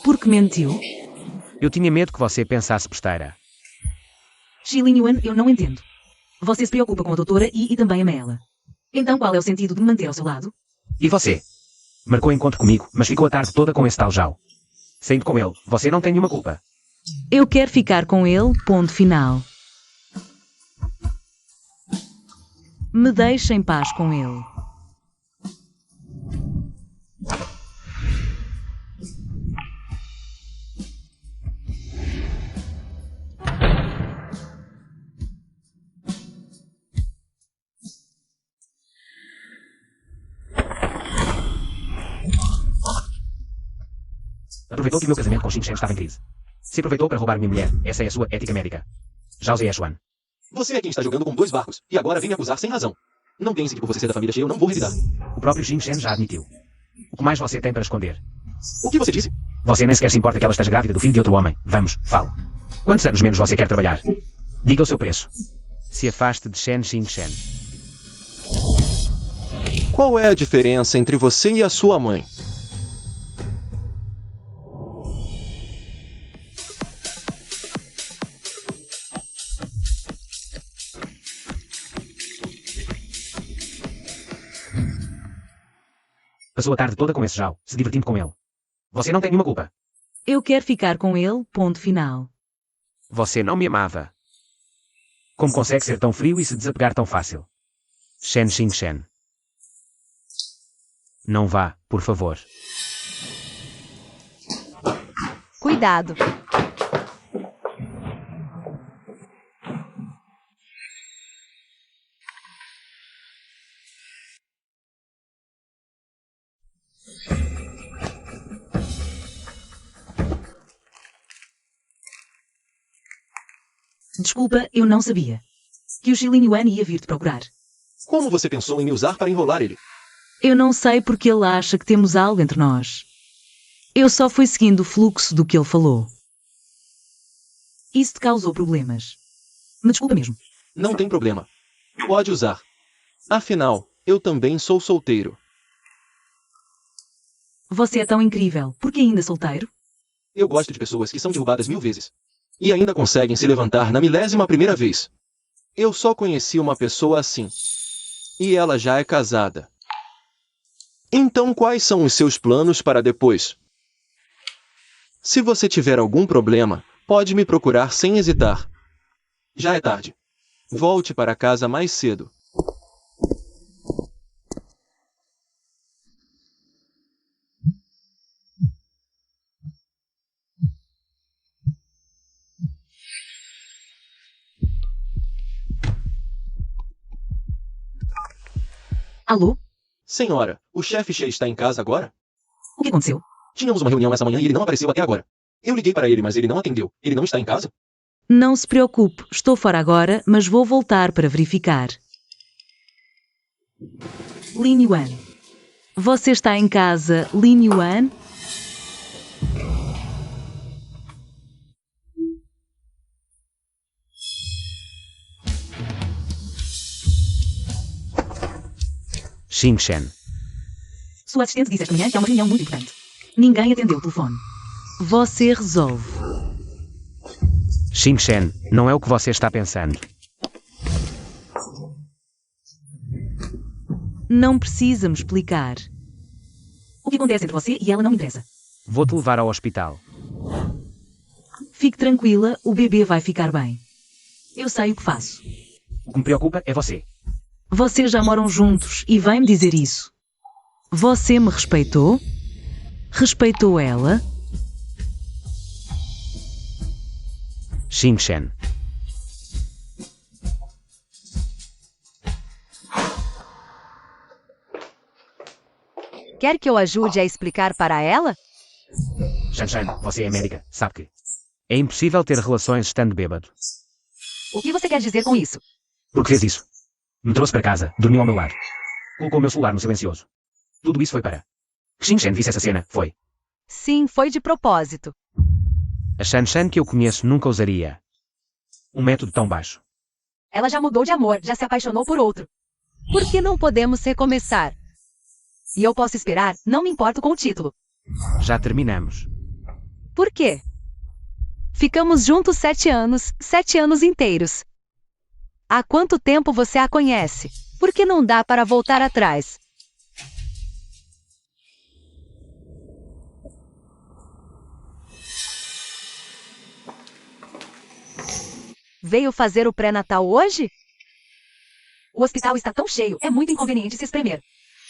Por que mentiu? Eu tinha medo que você pensasse besteira. Xi Lin Yuan, eu não entendo. Você se preocupa com a doutora e também ama ela. Então qual é o sentido de me manter ao seu lado? E você? Marcou encontro comigo, mas ficou a tarde toda com esse tal Zhao. Saindo com ele, você não tem nenhuma culpa. Eu quero ficar com ele, ponto final. Me deixe em paz com ele. Aproveitou que o meu casamento com Xing estava em crise. Se aproveitou para roubar minha mulher, essa é a sua ética médica. Zhao Ziyuan. Você é quem está jogando com 2 barcos, e agora vem me acusar sem razão. Não pense que por você ser da família Xie eu não vou revidar. O próprio Xing já admitiu. O que mais você tem para esconder? O que você disse? Você nem sequer se importa que ela esteja grávida do filho de outro homem. Vamos, fale. Quantos anos menos você quer trabalhar? Diga o seu preço. Se afaste de Shen Xing. Qual é a diferença entre você e a sua mãe? Passou a tarde toda com esse Zhao, se divertindo com ele. Você não tem nenhuma culpa. Eu quero ficar com ele, ponto final. Você não me amava. Como consegue ser tão frio e se desapegar tão fácil? Shen Xing. Não vá, por favor. Cuidado. Desculpa, eu não sabia. Que o Xilin Yuan ia vir te procurar. Como você pensou em me usar para enrolar ele? Eu não sei porque ele acha que temos algo entre nós. Eu só fui seguindo o fluxo do que ele falou. Isso te causou problemas. Me desculpa mesmo. Não tem problema. Pode usar. Afinal, eu também sou solteiro. Você é tão incrível. Por que ainda solteiro? Eu gosto de pessoas que são derrubadas 1000 vezes. E ainda conseguem se levantar na 1000ª vez. Eu só conheci uma pessoa assim. E ela já é casada. Então quais são os seus planos para depois? Se você tiver algum problema, pode me procurar sem hesitar. Já é tarde. Volte para casa mais cedo. Alô? Senhora, o chefe Xie está em casa agora? O que aconteceu? Tínhamos uma reunião essa manhã e ele não apareceu até agora. Eu liguei para ele, mas ele não atendeu. Ele não está em casa? Não se preocupe, estou fora agora, mas vou voltar para verificar. Lin Yuan. Você está em casa, Lin Yuan? Xing. Sua assistente disse esta manhã que há uma reunião muito importante. Ninguém atendeu o telefone. Você resolve. Xing, não é o que você está pensando. Não precisa me explicar. O que acontece entre você e ela não me interessa. Vou-te levar ao hospital. Fique tranquila, o bebê vai ficar bem. Eu sei o que faço. O que me preocupa é você. Vocês já moram juntos e vem-me dizer isso. Você me respeitou? Respeitou ela? Xing. Quer que eu ajude a explicar para ela? Shan, você é médica, sabe que é impossível ter relações estando bêbado. O que você quer dizer com isso? Por que fez isso? Me trouxe para casa, dormiu ao meu lado. Colocou o meu celular no silencioso. Tudo isso foi para... Xing visse essa cena, foi. Sim, foi de propósito. A Shan que eu conheço nunca usaria um método tão baixo. Ela já mudou de amor, já se apaixonou por outro. Por que não podemos recomeçar? E eu posso esperar, não me importo com o título. Já terminamos. Por quê? Ficamos juntos 7 anos, 7 anos inteiros. Há quanto tempo você a conhece? Por que não dá para voltar atrás? Veio fazer o pré-natal hoje? O hospital está tão cheio, é muito inconveniente se espremer.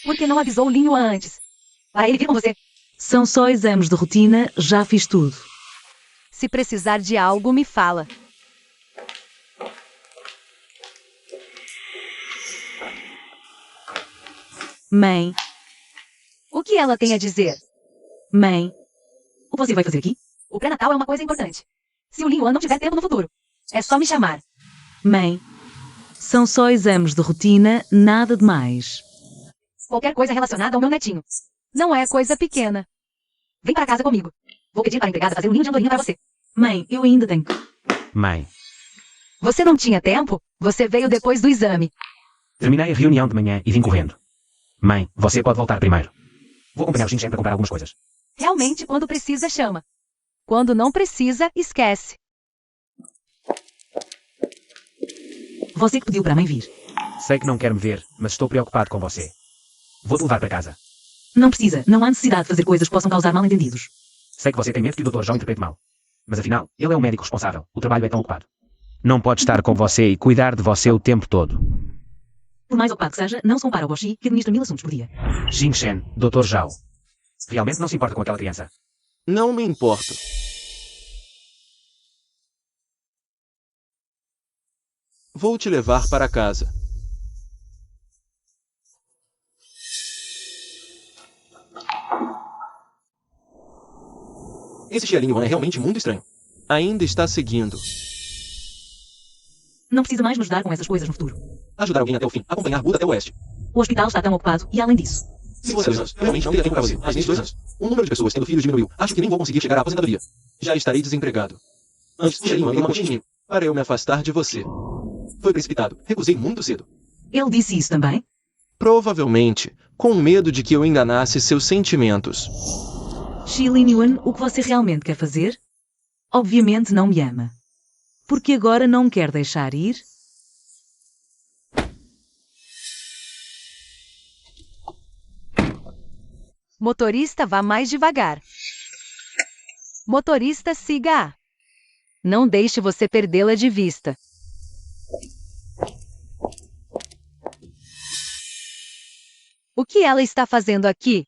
Por que não avisou o Linho antes? Para ele vir com você. São só exames de rotina, já fiz tudo. Se precisar de algo, me fala. Mãe, O que ela tem a dizer? mãe, o que você vai fazer aqui? O pré-natal é uma coisa importante. Se o Linho não tiver tempo no futuro, é só me chamar. Mãe, são só exames de rotina, nada de mais. Qualquer coisa relacionada ao meu netinho. Não é coisa pequena. Vem para casa comigo. Vou pedir para a empregada fazer um ninho de andorinha para você. Mãe, eu ainda tenho. Mãe, Você não tinha tempo? Você veio depois do exame. terminei a reunião de manhã e vim correndo. Mãe, você pode voltar primeiro. Vou acompanhar o Xinchen para comprar algumas coisas. Realmente, quando precisa, chama. Quando não precisa, esquece. Você que pediu para a mãe vir. Sei que não quer me ver, mas estou preocupado com você. Vou-te levar para casa. Não precisa, não há necessidade de fazer coisas que possam causar mal-entendidos. Sei que você tem medo que o Dr. João interprete mal. Mas afinal, ele é o médico responsável. O trabalho é tão ocupado. Não pode estar com você e cuidar de você o tempo todo. Por mais ocupado que seja, não se compara ao Boshi, que administra 1000 assuntos por dia. Xinchen, Dr. Zhao. Realmente não se importa com aquela criança. Não me importo. Vou te levar para casa. Esse Xiaolinho é realmente muito estranho. Ainda está seguindo. Não precisa mais nos dar com essas coisas no futuro. Ajudar alguém até o fim. Acompanhar Buda até o oeste. O hospital está tão ocupado e, além disso, Se fosse 2 anos, eu realmente não teria tempo para você. Mas nesses 2 anos, o número de pessoas tendo filhos diminuiu. Acho que nem vou conseguir chegar à aposentadoria. Já estarei desempregado. Antes, Xiaolinho deu uma coxinha em mim, para eu me afastar de você. Foi precipitado. Recusei muito cedo. ele disse isso também? Provavelmente, com medo de que eu enganasse seus sentimentos. Shi Lin Yuan, o que você realmente quer fazer? Obviamente não me ama. Porque agora não me quer deixar ir? Motorista, vá mais devagar. Motorista, siga. Não deixe você perdê-la de vista. O que ela está fazendo aqui?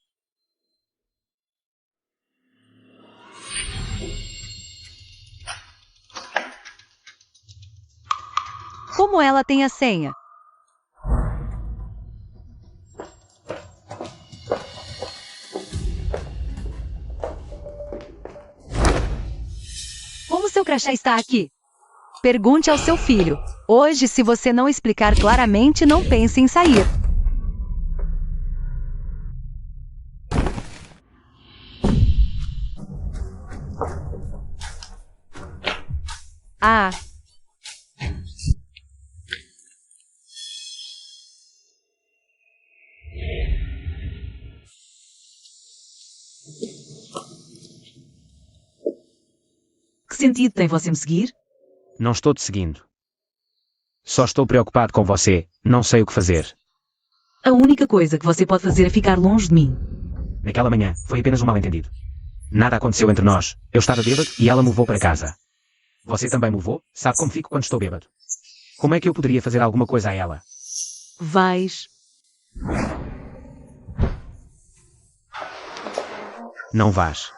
Como ela tem a senha? Como seu crachá está aqui? Pergunte ao seu filho. Hoje, se você não explicar claramente, não pense em sair. Ah. Que sentido tem você me seguir? Não estou te seguindo. Só estou preocupado com você. Não sei o que fazer. A única coisa que você pode fazer é ficar longe de mim. Naquela manhã, foi apenas um mal-entendido. Nada aconteceu entre nós. Eu estava bêbado e ela me levou para casa. Você também me levou? Sabe como fico quando estou bêbado? Como é que eu poderia fazer alguma coisa a ela? Vais. Não vás.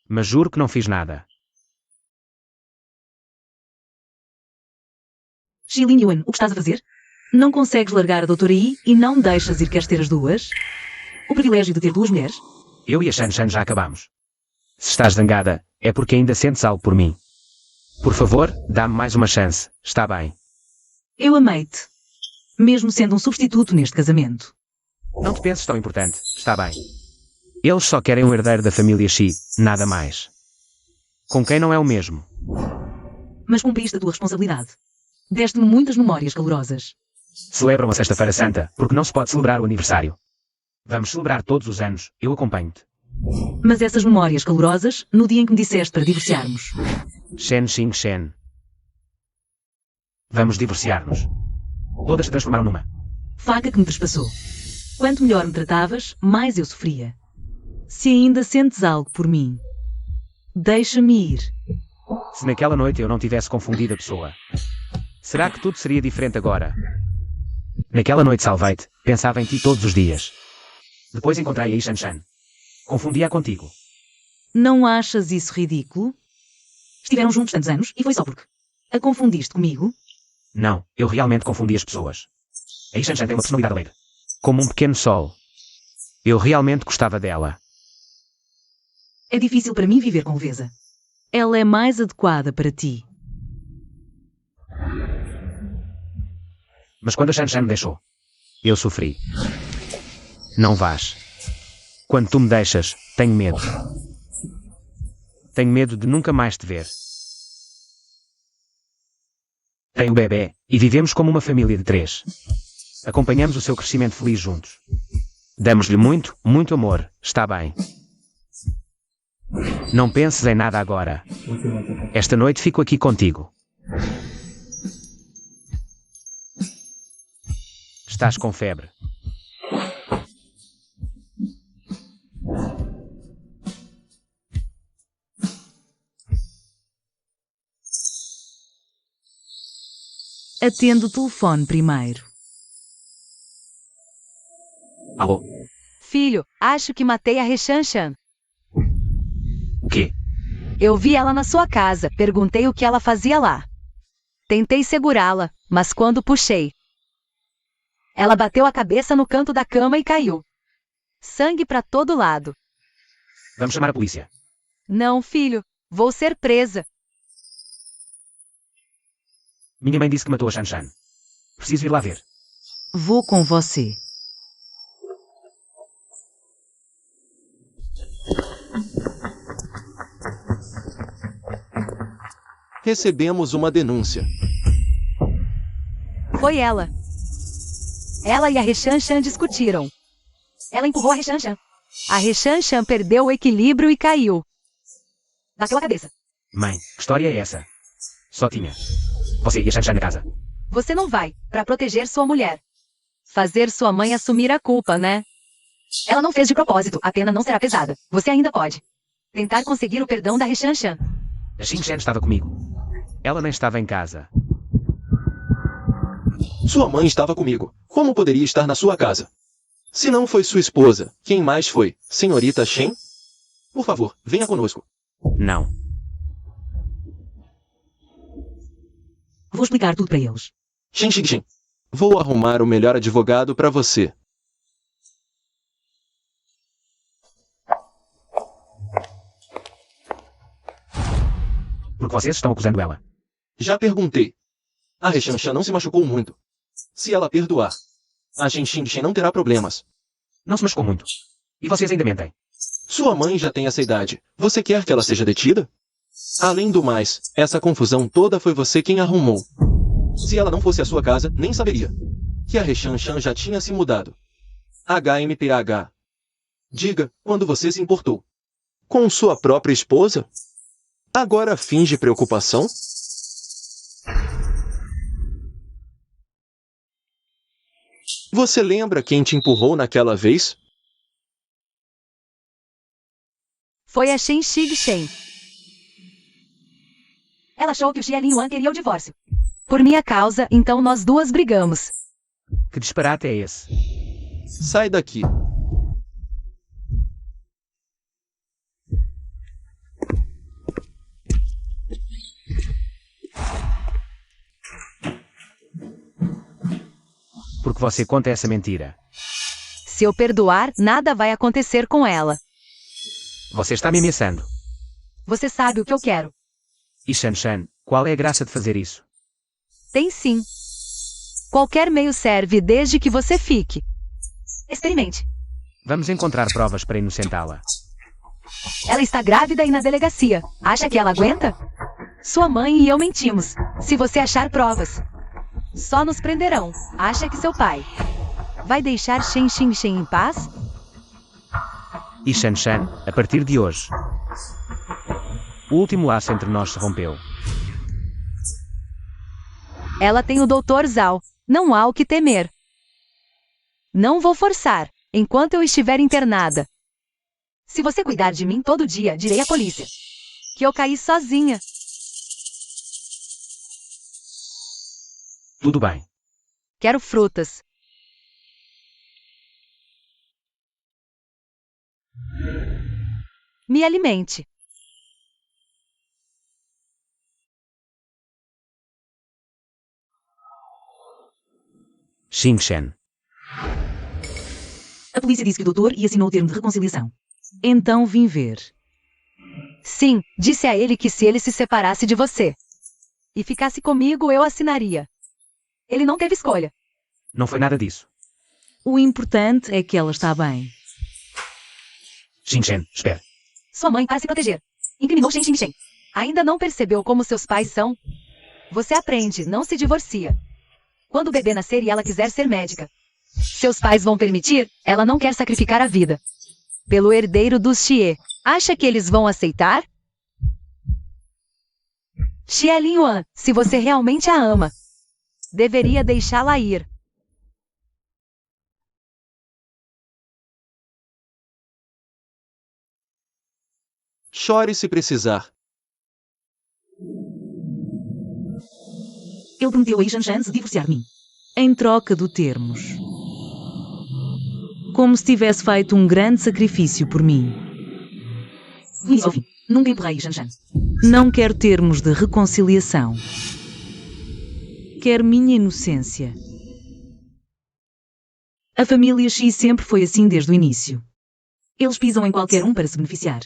Mas juro que não fiz nada. Shi Lin Yuan, o que estás a fazer? Não consegues largar a doutora Yi e não me deixas ir queres ter as duas? O privilégio de ter duas mulheres? Eu e a Shan Shan já acabamos. Se estás zangada, é porque ainda sentes algo por mim. Por favor, dá-me mais uma chance. Está bem. Eu amei-te. Mesmo sendo um substituto neste casamento. Não te penses tão importante. Está bem. Eles só querem um herdeiro da família Xi, nada mais. Com quem não é o mesmo. Mas cumpriste a tua responsabilidade. Deste-me muitas memórias calorosas. Celebram a Sexta-feira Santa, porque não se pode celebrar o aniversário. Vamos celebrar todos os anos. Eu acompanho-te. Mas essas memórias calorosas, no dia em que me disseste para divorciarmos. Shen Xing Shen. Vamos divorciar-nos. Todas se transformaram numa. Faca que me trespassou. Quanto melhor me tratavas, mais eu sofria. Se ainda sentes algo por mim, deixa-me ir. Se naquela noite eu não tivesse confundido a pessoa, será que tudo seria diferente agora? Naquela noite salvei-te, pensava em ti todos os dias. Depois encontrei aí Shan-Shan. Confundi-a contigo. Não achas isso ridículo? Estiveram juntos tantos anos e foi só porque a confundiste comigo? Não, eu realmente confundi as pessoas. A Shan-Shan tem uma personalidade alegre. Como um pequeno sol. Eu realmente gostava dela. É difícil para mim viver com Vesa. Ela é mais adequada para ti. Mas quando a Shan-Shan me deixou, eu sofri. Não vás. Quando tu me deixas, tenho medo. Tenho medo de nunca mais te ver. Tenho um bebê, e vivemos como uma família de 3. Acompanhamos o seu crescimento feliz juntos. Damos-lhe muito, muito amor, está bem. Não penses em nada agora. Esta noite fico aqui contigo. Estás com febre. Atende o telefone primeiro. Alô? Filho, acho que matei a Reshan-Shan. O quê? Eu vi ela na sua casa, perguntei o que ela fazia lá. Tentei segurá-la, mas quando puxei, ela bateu a cabeça no canto da cama e caiu. Sangue para todo lado. Vamos chamar a polícia. Não, filho, vou ser presa. Minha mãe disse que matou a Shan-Shan. Preciso ir lá ver. Vou com você. Recebemos uma denúncia. Foi ela. Ela e a Reshan-Shan discutiram. Ela empurrou a Reshan-Shan. A Reshan-Shan perdeu o equilíbrio e caiu. Bateu a cabeça. Mãe, que história é essa? Só tinha você e a Shan-Shan na casa. Você não vai, para proteger sua mulher. Fazer sua mãe assumir a culpa, né? Ela não fez de propósito, a pena não será pesada. Você ainda pode tentar conseguir o perdão da Reshan-Shan. A Xing-Shan estava comigo. Ela nem estava em casa. Sua mãe estava comigo. Como poderia estar na sua casa? Se não foi sua esposa, quem mais foi? Senhorita Shen? Por favor, venha conosco. Não. Vou explicar tudo para eles. Shen. Vou arrumar o melhor advogado para você. Porque vocês estão acusando ela. Já perguntei. A Reshan-Shan não se machucou muito. Se ela perdoar, a Shen não terá problemas. Não se machucou muito. E vocês ainda mentem. Sua mãe já tem essa idade. Você quer que ela seja detida? Além do mais, essa confusão toda foi você quem arrumou. Se ela não fosse a sua casa, nem saberia que a Reshan-Shan já tinha se mudado. HMPH. Diga, quando você se importou com sua própria esposa? Agora finge preocupação? Você lembra quem te empurrou naquela vez? Foi a Shen. Ela achou que o Xie Lin Wan queria o divórcio. Por minha causa, então nós duas brigamos. Que disparate é esse? Sai daqui. Porque você conta essa mentira. Se eu perdoar, nada vai acontecer com ela. Você está me ameaçando. Você sabe o que eu quero. E Shan-Shan, qual é a graça de fazer isso? Tem sim. Qualquer meio serve desde que você fique. Experimente. Vamos encontrar provas para inocentá-la. Ela está grávida e na delegacia. Acha que ela aguenta? Sua mãe e eu mentimos. Se você achar provas, só nos prenderão. Acha que seu pai vai deixar Shen em paz? E Shan-Shan, a partir de hoje, o último laço entre nós se rompeu. Ela tem o Dr. Zhao. Não há o que temer. Não vou forçar, enquanto eu estiver internada. Se você cuidar de mim todo dia, direi à polícia que eu caí sozinha. Tudo bem. Quero frutas. Me alimente. Xing-Shen. A polícia disse que o doutor e assinou o termo de reconciliação. Então vim ver. Sim, disse a ele que se ele se separasse de você e ficasse comigo, eu assinaria. Ele não teve escolha. Não foi nada disso. O importante é que ela está bem. Xing-Shen, espere. Sua mãe, para se proteger, incriminou Shen Xing Shen. Ainda não percebeu como seus pais são? Você aprende, não se divorcia. Quando o bebê nascer e ela quiser ser médica, seus pais vão permitir? Ela não quer sacrificar a vida pelo herdeiro dos Xie. Acha que eles vão aceitar? Xie Linhuan, se você realmente a ama, deveria deixá-la ir. Chore se precisar. Ele prometeu a Yi Shanshan se divorciar de mim. Em troca do termos. Como se tivesse feito um grande sacrifício por mim. Do início ao fim, nunca empurrei Yi Shanshan. Não quero termos de reconciliação. Quero minha inocência. A família Xi sempre foi assim desde o início. Eles pisam em qualquer um para se beneficiar.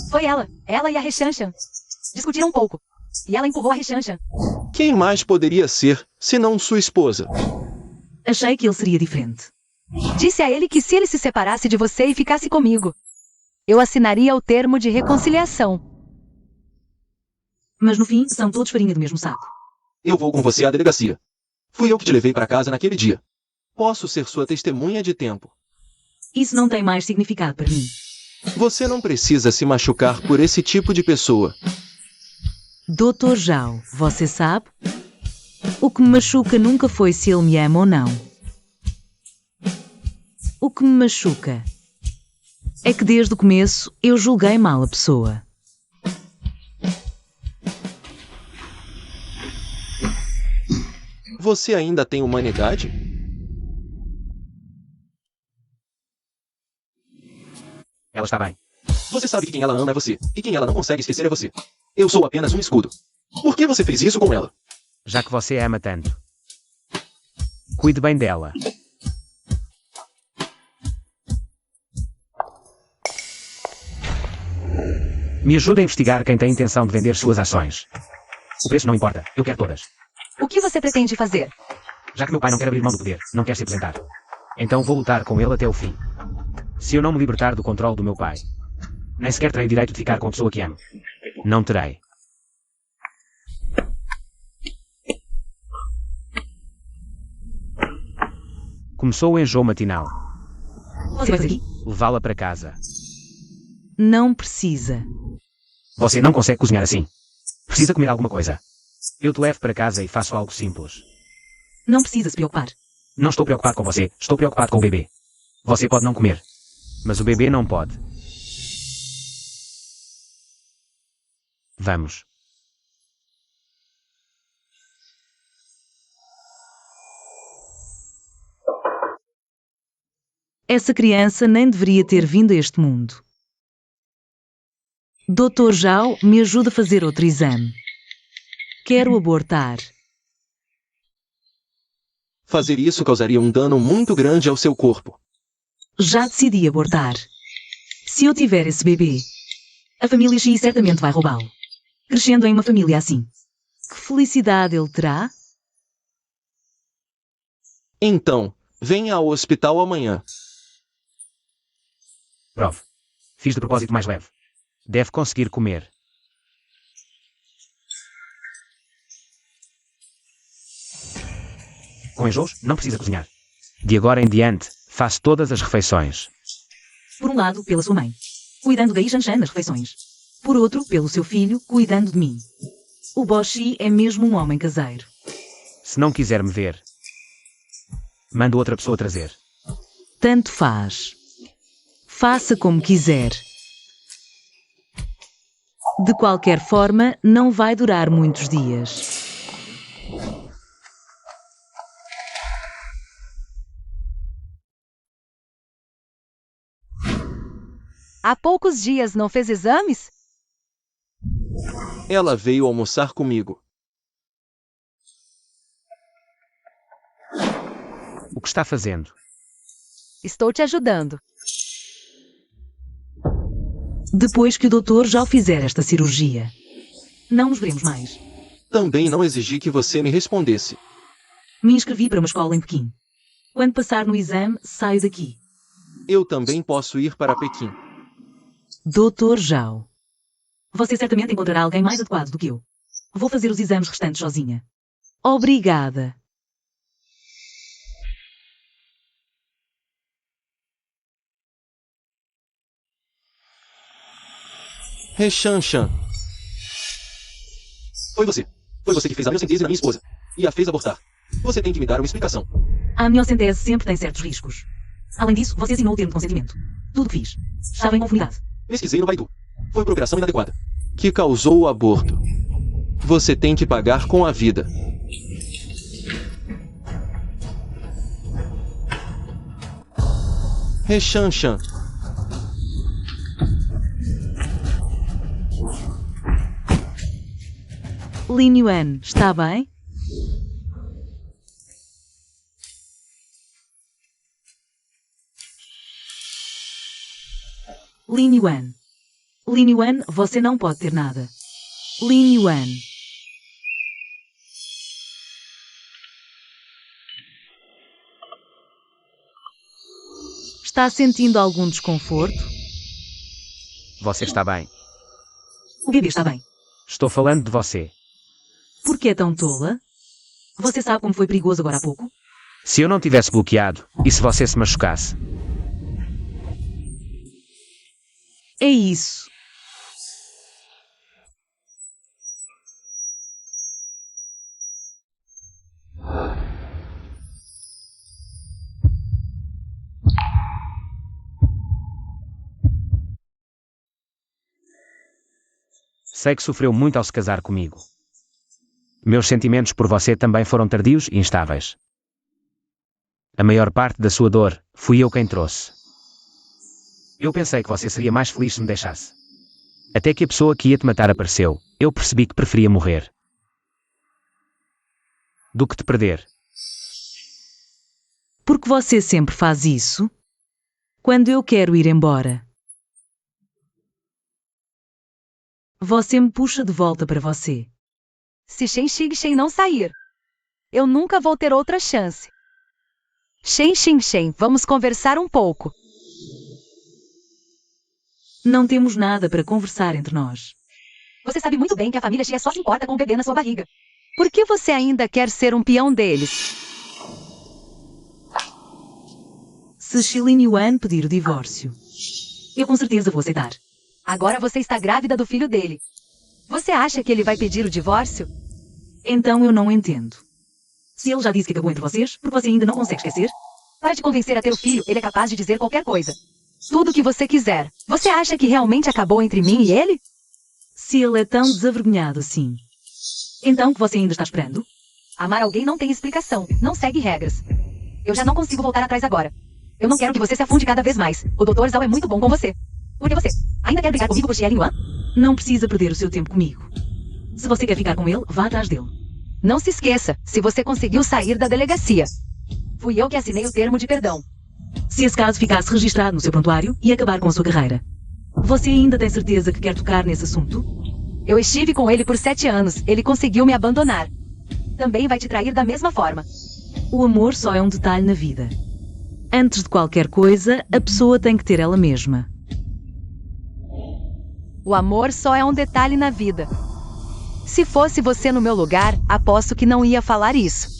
Foi ela e a Reshanshan. Discutiram um pouco. E ela empurrou a Reshanshan. Quem mais poderia ser, senão sua esposa? Achei que ele seria diferente. Disse a ele que se ele se separasse de você e ficasse comigo, eu assinaria o termo de reconciliação. Mas no fim, são todos farinha do mesmo saco. Eu vou com você à delegacia. Fui eu que te levei para casa naquele dia. Posso ser sua testemunha de tempo. Isso não tem mais significado para mim. Você não precisa se machucar por esse tipo de pessoa. Dr. Zhao, você sabe? O que me machuca nunca foi se ele me ama ou não. O que me machuca é que desde o começo eu julguei mal a pessoa. Você ainda tem humanidade? Ela está bem. Você sabe que quem ela ama é você, e quem ela não consegue esquecer é você. Eu sou apenas um escudo. Por que você fez isso com ela? Já que você a ama tanto. Cuide bem dela. Me ajude a investigar quem tem intenção de vender suas ações. O preço não importa, eu quero todas. O que você pretende fazer? Já que meu pai não quer abrir mão do poder, não quer se apresentar. Então vou lutar com ele até o fim. Se eu não me libertar do controle do meu pai, nem sequer terei direito de ficar com a pessoa que amo. Não terei. Começou o enjoo matinal. Você vai aqui? Levá-la para casa. Não precisa. Você não consegue cozinhar assim. Precisa comer alguma coisa. Eu te levo para casa e faço algo simples. Não precisa se preocupar. Não estou preocupado com você, estou preocupado com o bebê. Você pode não comer, mas o bebê não pode. Vamos. Essa criança nem deveria ter vindo a este mundo. Dr. Zhao, me ajuda a fazer outro exame. Quero abortar. Fazer isso causaria um dano muito grande ao seu corpo. Já decidi abortar. Se eu tiver esse bebê, a família Xi certamente vai roubá-lo. Crescendo em uma família assim. Que felicidade ele terá? Então, venha ao hospital amanhã. Prove. Fiz de propósito mais leve. Deve conseguir comer. Com enjoos, não precisa cozinhar. De agora em diante, faço todas as refeições. Por um lado, pela sua mãe, cuidando da Yi Shanshan nas refeições. Por outro, pelo seu filho, cuidando de mim. O Bo Xi é mesmo um homem caseiro. Se não quiser me ver, mando outra pessoa trazer. Tanto faz. Faça como quiser. De qualquer forma, não vai durar muitos dias. Há poucos dias não fez exames? Ela veio almoçar comigo. O que está fazendo? Estou te ajudando. Depois que o doutor já fizer esta cirurgia. Não nos veremos mais. Também não exigi que você me respondesse. Me inscrevi para uma escola em Pequim. Quando passar no exame, saio daqui. Eu também posso ir para Pequim. Doutor Zhao. Você certamente encontrará alguém mais adequado do que eu. Vou fazer os exames restantes sozinha. Obrigada. Rechanchan. Foi você. Foi você que fez a miocentese na minha esposa. E a fez abortar. Você tem que me dar uma explicação. A miocentese sempre tem certos riscos. Além disso, você assinou o termo de consentimento. Tudo o que fiz. Estava em conformidade. Pesquisei no Baidu. Foi procreação inadequada. Que causou o aborto. Você tem que pagar com a vida. Rechanchan. Lin Yuan, está bem? Lin Yuan. Lin Yuan, você não pode ter nada. Lin Yuan. Está sentindo algum desconforto? Você está bem. O bebê está bem. Estou falando de você. Por que é tão tola? Você sabe como foi perigoso agora há pouco? Se eu não tivesse bloqueado, e se você se machucasse? É isso. Sei que sofreu muito ao se casar comigo. Meus sentimentos por você também foram tardios e instáveis. A maior parte da sua dor, fui eu quem trouxe. Eu pensei que você seria mais feliz se me deixasse. Até que a pessoa que ia te matar apareceu, eu percebi que preferia morrer do que te perder. Porque você sempre faz isso? Quando eu quero ir embora. Você me puxa de volta para você. Se Shen Xingchen não sair, eu nunca vou ter outra chance. Shen Xingchen, vamos conversar um pouco. Não temos nada para conversar entre nós. Você sabe muito bem que a família Xie só se importa com o bebê na sua barriga. Por que você ainda quer ser um peão deles? Se Xilin Yuan pedir o divórcio, eu com certeza vou aceitar. Agora você está grávida do filho dele. Você acha que ele vai pedir o divórcio? Então eu não entendo. Se ele já disse que acabou entre vocês, por que você ainda não consegue esquecer? Para te convencer a ter o filho, ele é capaz de dizer qualquer coisa. Tudo o que você quiser. Você acha que realmente acabou entre mim e ele? Se ele é tão desavergonhado assim, então que você ainda está esperando? Amar alguém não tem explicação, não segue regras. Eu já não consigo voltar atrás agora. Eu não quero que você se afunde cada vez mais. O Dr. Zhao é muito bom com você. Por que você ainda quer brigar comigo por Xie Yuan? Não precisa perder o seu tempo comigo. Se você quer ficar com ele, vá atrás dele. Não se esqueça, se você conseguiu sair da delegacia. Fui eu que assinei o termo de perdão. Se esse caso ficasse registrado no seu prontuário e acabar com a sua carreira, você ainda tem certeza que quer tocar nesse assunto? Eu estive com ele por 7 anos, ele conseguiu me abandonar. Também vai te trair da mesma forma. O amor só é um detalhe na vida. Antes de qualquer coisa, a pessoa tem que ter ela mesma. O amor só é um detalhe na vida. Se fosse você no meu lugar, aposto que não ia falar isso.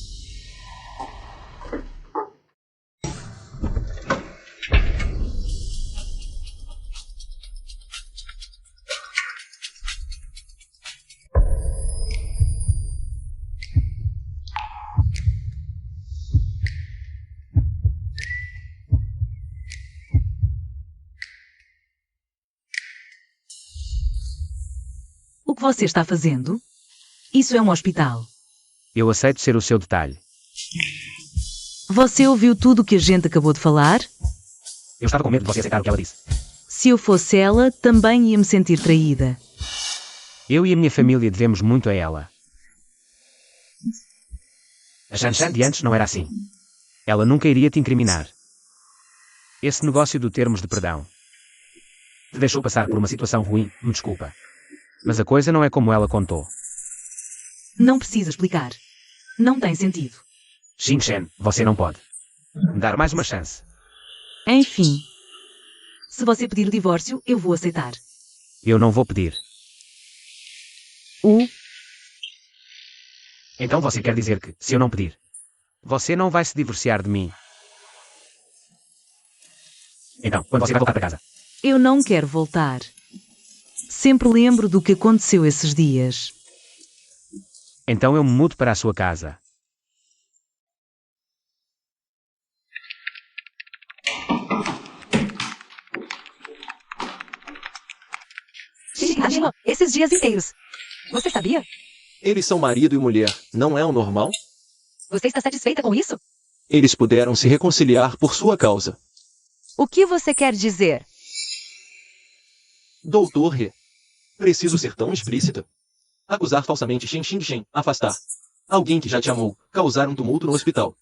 O que você está fazendo? Isso é um hospital. Eu aceito ser o seu detalhe. Você ouviu tudo o que a gente acabou de falar? Eu estava com medo de você aceitar o que ela disse. Se Se eu fosse ela, também ia me sentir traída. Eu e a minha família devemos muito a ela. A Shan de antes não era assim. Ela nunca iria te incriminar. Esse negócio do termos de perdão te deixou passar por uma situação ruim, me desculpa. Mas a coisa não é como ela contou. Não precisa explicar. Não tem sentido. Xing-Shen, você não pode. Me dar mais uma chance. Enfim. Se você pedir o divórcio, eu vou aceitar. Eu não vou pedir. Então você quer dizer que, se eu não pedir, você não vai se divorciar de mim? Então, quando você vai voltar para casa? Eu não quero voltar. Sempre lembro do que aconteceu esses dias. Então eu me mudo para a sua casa. Imagina, esses dias inteiros. Você sabia? Eles são marido e mulher, não é o normal? Você está satisfeita com isso? Eles puderam se reconciliar por sua causa. O que você quer dizer? Doutor He, preciso ser tão explícita? Acusar falsamente Shen Xing-Shen, afastar. Alguém que já te amou, causar um tumulto no hospital.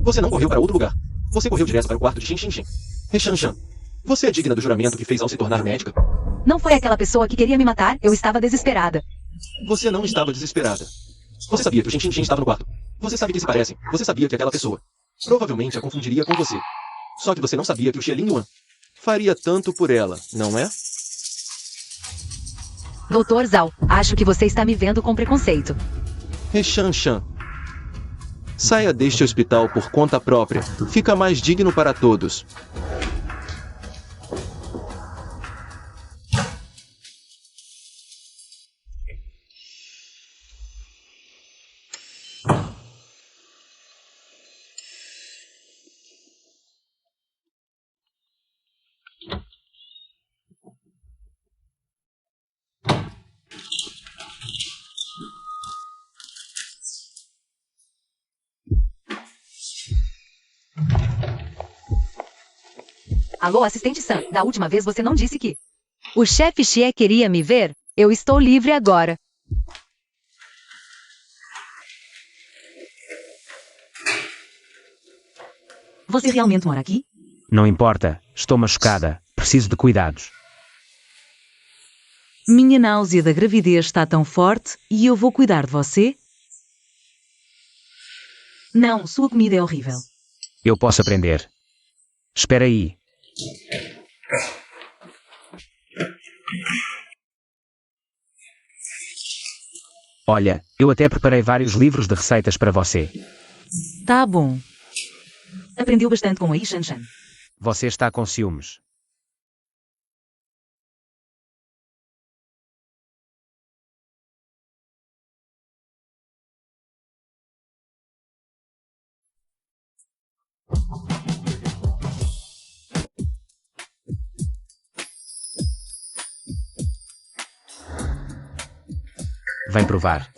Você não correu para outro lugar. Você correu direto para o quarto de Shen Xing-Shen. He Shan-Shan, você é digna do juramento que fez ao se tornar médica? Não foi aquela pessoa que queria me matar, eu estava desesperada. Você não estava desesperada. Você sabia que o Shen Xing-Shen estava no quarto. Você sabe que se parecem. Você sabia que aquela pessoa provavelmente a confundiria com você. Só que você não sabia que o Xie Yuan faria tanto por ela, não é? Doutor Zhao, acho que você está me vendo com preconceito. He Shan-Shan, saia deste hospital por conta própria. Fica mais digno para todos. Alô, assistente Sam, da última vez você não disse que... O chefe Xie queria me ver? Eu estou livre agora. Você realmente mora aqui? Não importa, estou machucada. Preciso de cuidados. Minha náusea da gravidez está tão forte e eu vou cuidar de você? Não, sua comida é horrível. Eu posso aprender. Espera aí. Olha, eu até preparei vários livros de receitas para você. Tá bom. Aprendeu bastante com a Yi Shan-Shan. Você está com ciúmes. Vem provar.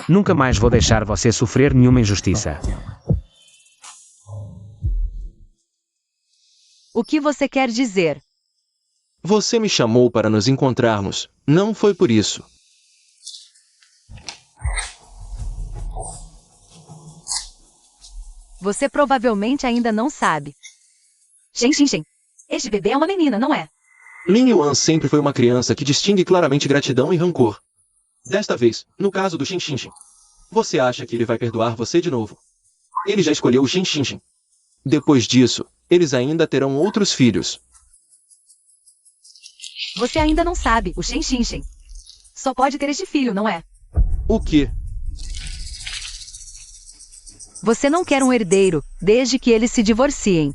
Nunca mais vou deixar você sofrer nenhuma injustiça. O que você quer dizer? Você me chamou para nos encontrarmos. Não foi por isso. Você provavelmente ainda não sabe. Shen Xing-Shen, este bebê é uma menina, não é? Lin Yuan sempre foi uma criança que distingue claramente gratidão e rancor. Desta vez, no caso do Shen Xing-Shen, você acha que ele vai perdoar você de novo? Ele já escolheu o Shen Xing-Shen. Depois disso, eles ainda terão outros filhos. Você ainda não sabe, o Shen Xinchen. Só pode ter este filho, não é? O quê? Você não quer um herdeiro, desde que eles se divorciem.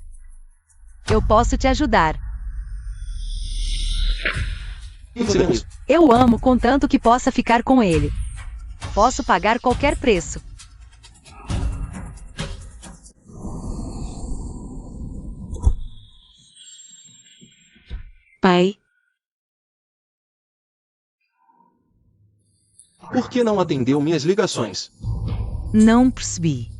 Eu posso te ajudar. E você com isso? Eu o amo contanto que possa ficar com ele. Posso pagar qualquer preço. Pai, Por que não atendeu minhas ligações? não percebi.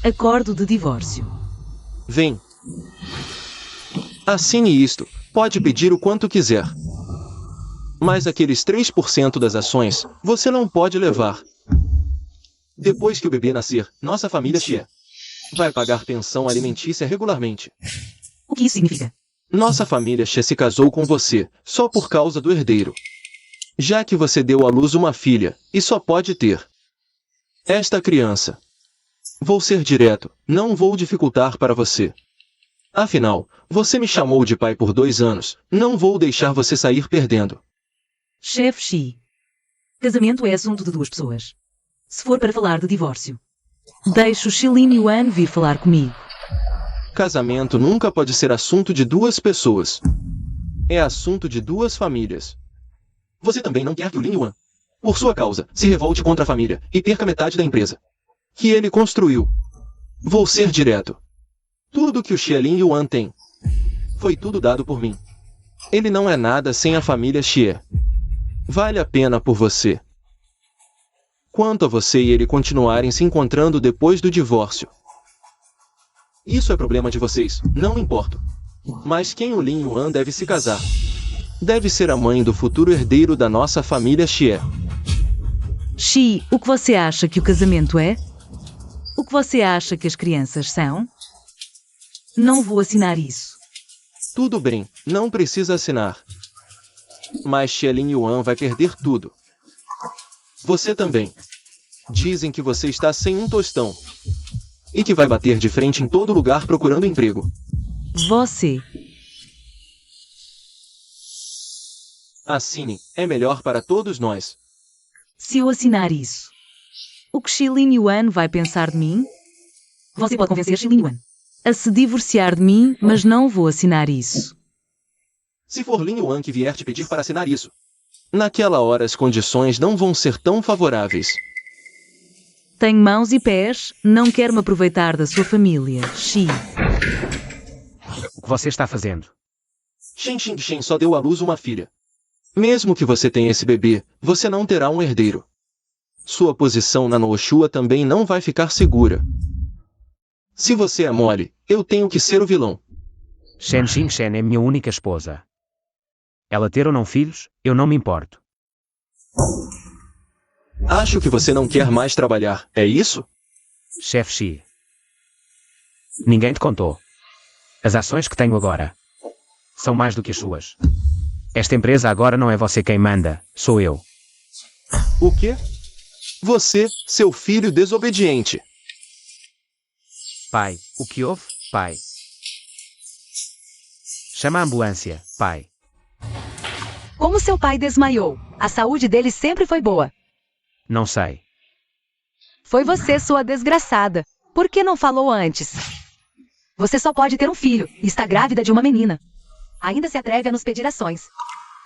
Acordo de divórcio. Vem. Assine isto. Pode pedir o quanto quiser. Mas aqueles 3% das ações, você não pode levar. Depois que o bebê nascer, nossa família Xie vai pagar pensão alimentícia regularmente. O que isso significa? Nossa família Xie se casou com você, só por causa do herdeiro. Já que você deu à luz uma filha, e só pode ter esta criança. Vou ser direto, não vou dificultar para você. Afinal, você me chamou de pai por 2 anos, não vou deixar você sair perdendo. Chefe Xi. Casamento é assunto de 2 pessoas. Se for para falar de divórcio, deixo Xilin Yuan vir falar comigo. Casamento nunca pode ser assunto de 2 pessoas. É assunto de 2 famílias. Você também não quer que o Lin Yuan, por sua causa, se revolte contra a família e perca metade da empresa que ele construiu. Vou ser direto. Tudo que o Xie Lin Yuan tem foi tudo dado por mim. Ele não é nada sem a família Xie. Vale a pena por você. Quanto a você e ele continuarem se encontrando depois do divórcio, isso é problema de vocês, não me importo. Mas quem o Lin Yuan deve se casar? Deve ser a mãe do futuro herdeiro da nossa família Xie. Xi, o que você acha que o casamento é? O que você acha que as crianças são? Não vou assinar isso. Tudo bem, não precisa assinar. Mas Xie Lin Yuan vai perder tudo. Você também. Dizem que você está sem um tostão. E que vai bater de frente em todo lugar procurando emprego. Você. Assine, é melhor para todos nós. Se eu assinar isso, o que Xilin Yuan vai pensar de mim? Você pode convencer Xilin Yuan a se divorciar de mim, mas não vou assinar isso. Se for Lin Yuan que vier te pedir para assinar isso, naquela hora as condições não vão ser tão favoráveis. Tenho mãos e pés, não quero me aproveitar da sua família, Xi. O que você está fazendo? Shen Xinchen só deu à luz uma filha. Mesmo que você tenha esse bebê, você não terá um herdeiro. Sua posição na Nooshua também não vai ficar segura. Se você é mole, eu tenho que ser o vilão. Shen Xinchen é minha única esposa. Ela ter ou não filhos, eu não me importo. Acho que você não quer mais trabalhar, é isso? Chefe Xi. Ninguém te contou. As ações que tenho agora são mais do que as suas. Esta empresa agora não é você quem manda, sou eu. O quê? Você, seu filho desobediente. Pai, o que houve, pai? Chama a ambulância, pai. Como seu pai desmaiou? A saúde dele sempre foi boa. Não sei. Foi você, sua desgraçada. Por que não falou antes? Você só pode ter um filho e está grávida de uma menina. Ainda se atreve a nos pedir ações.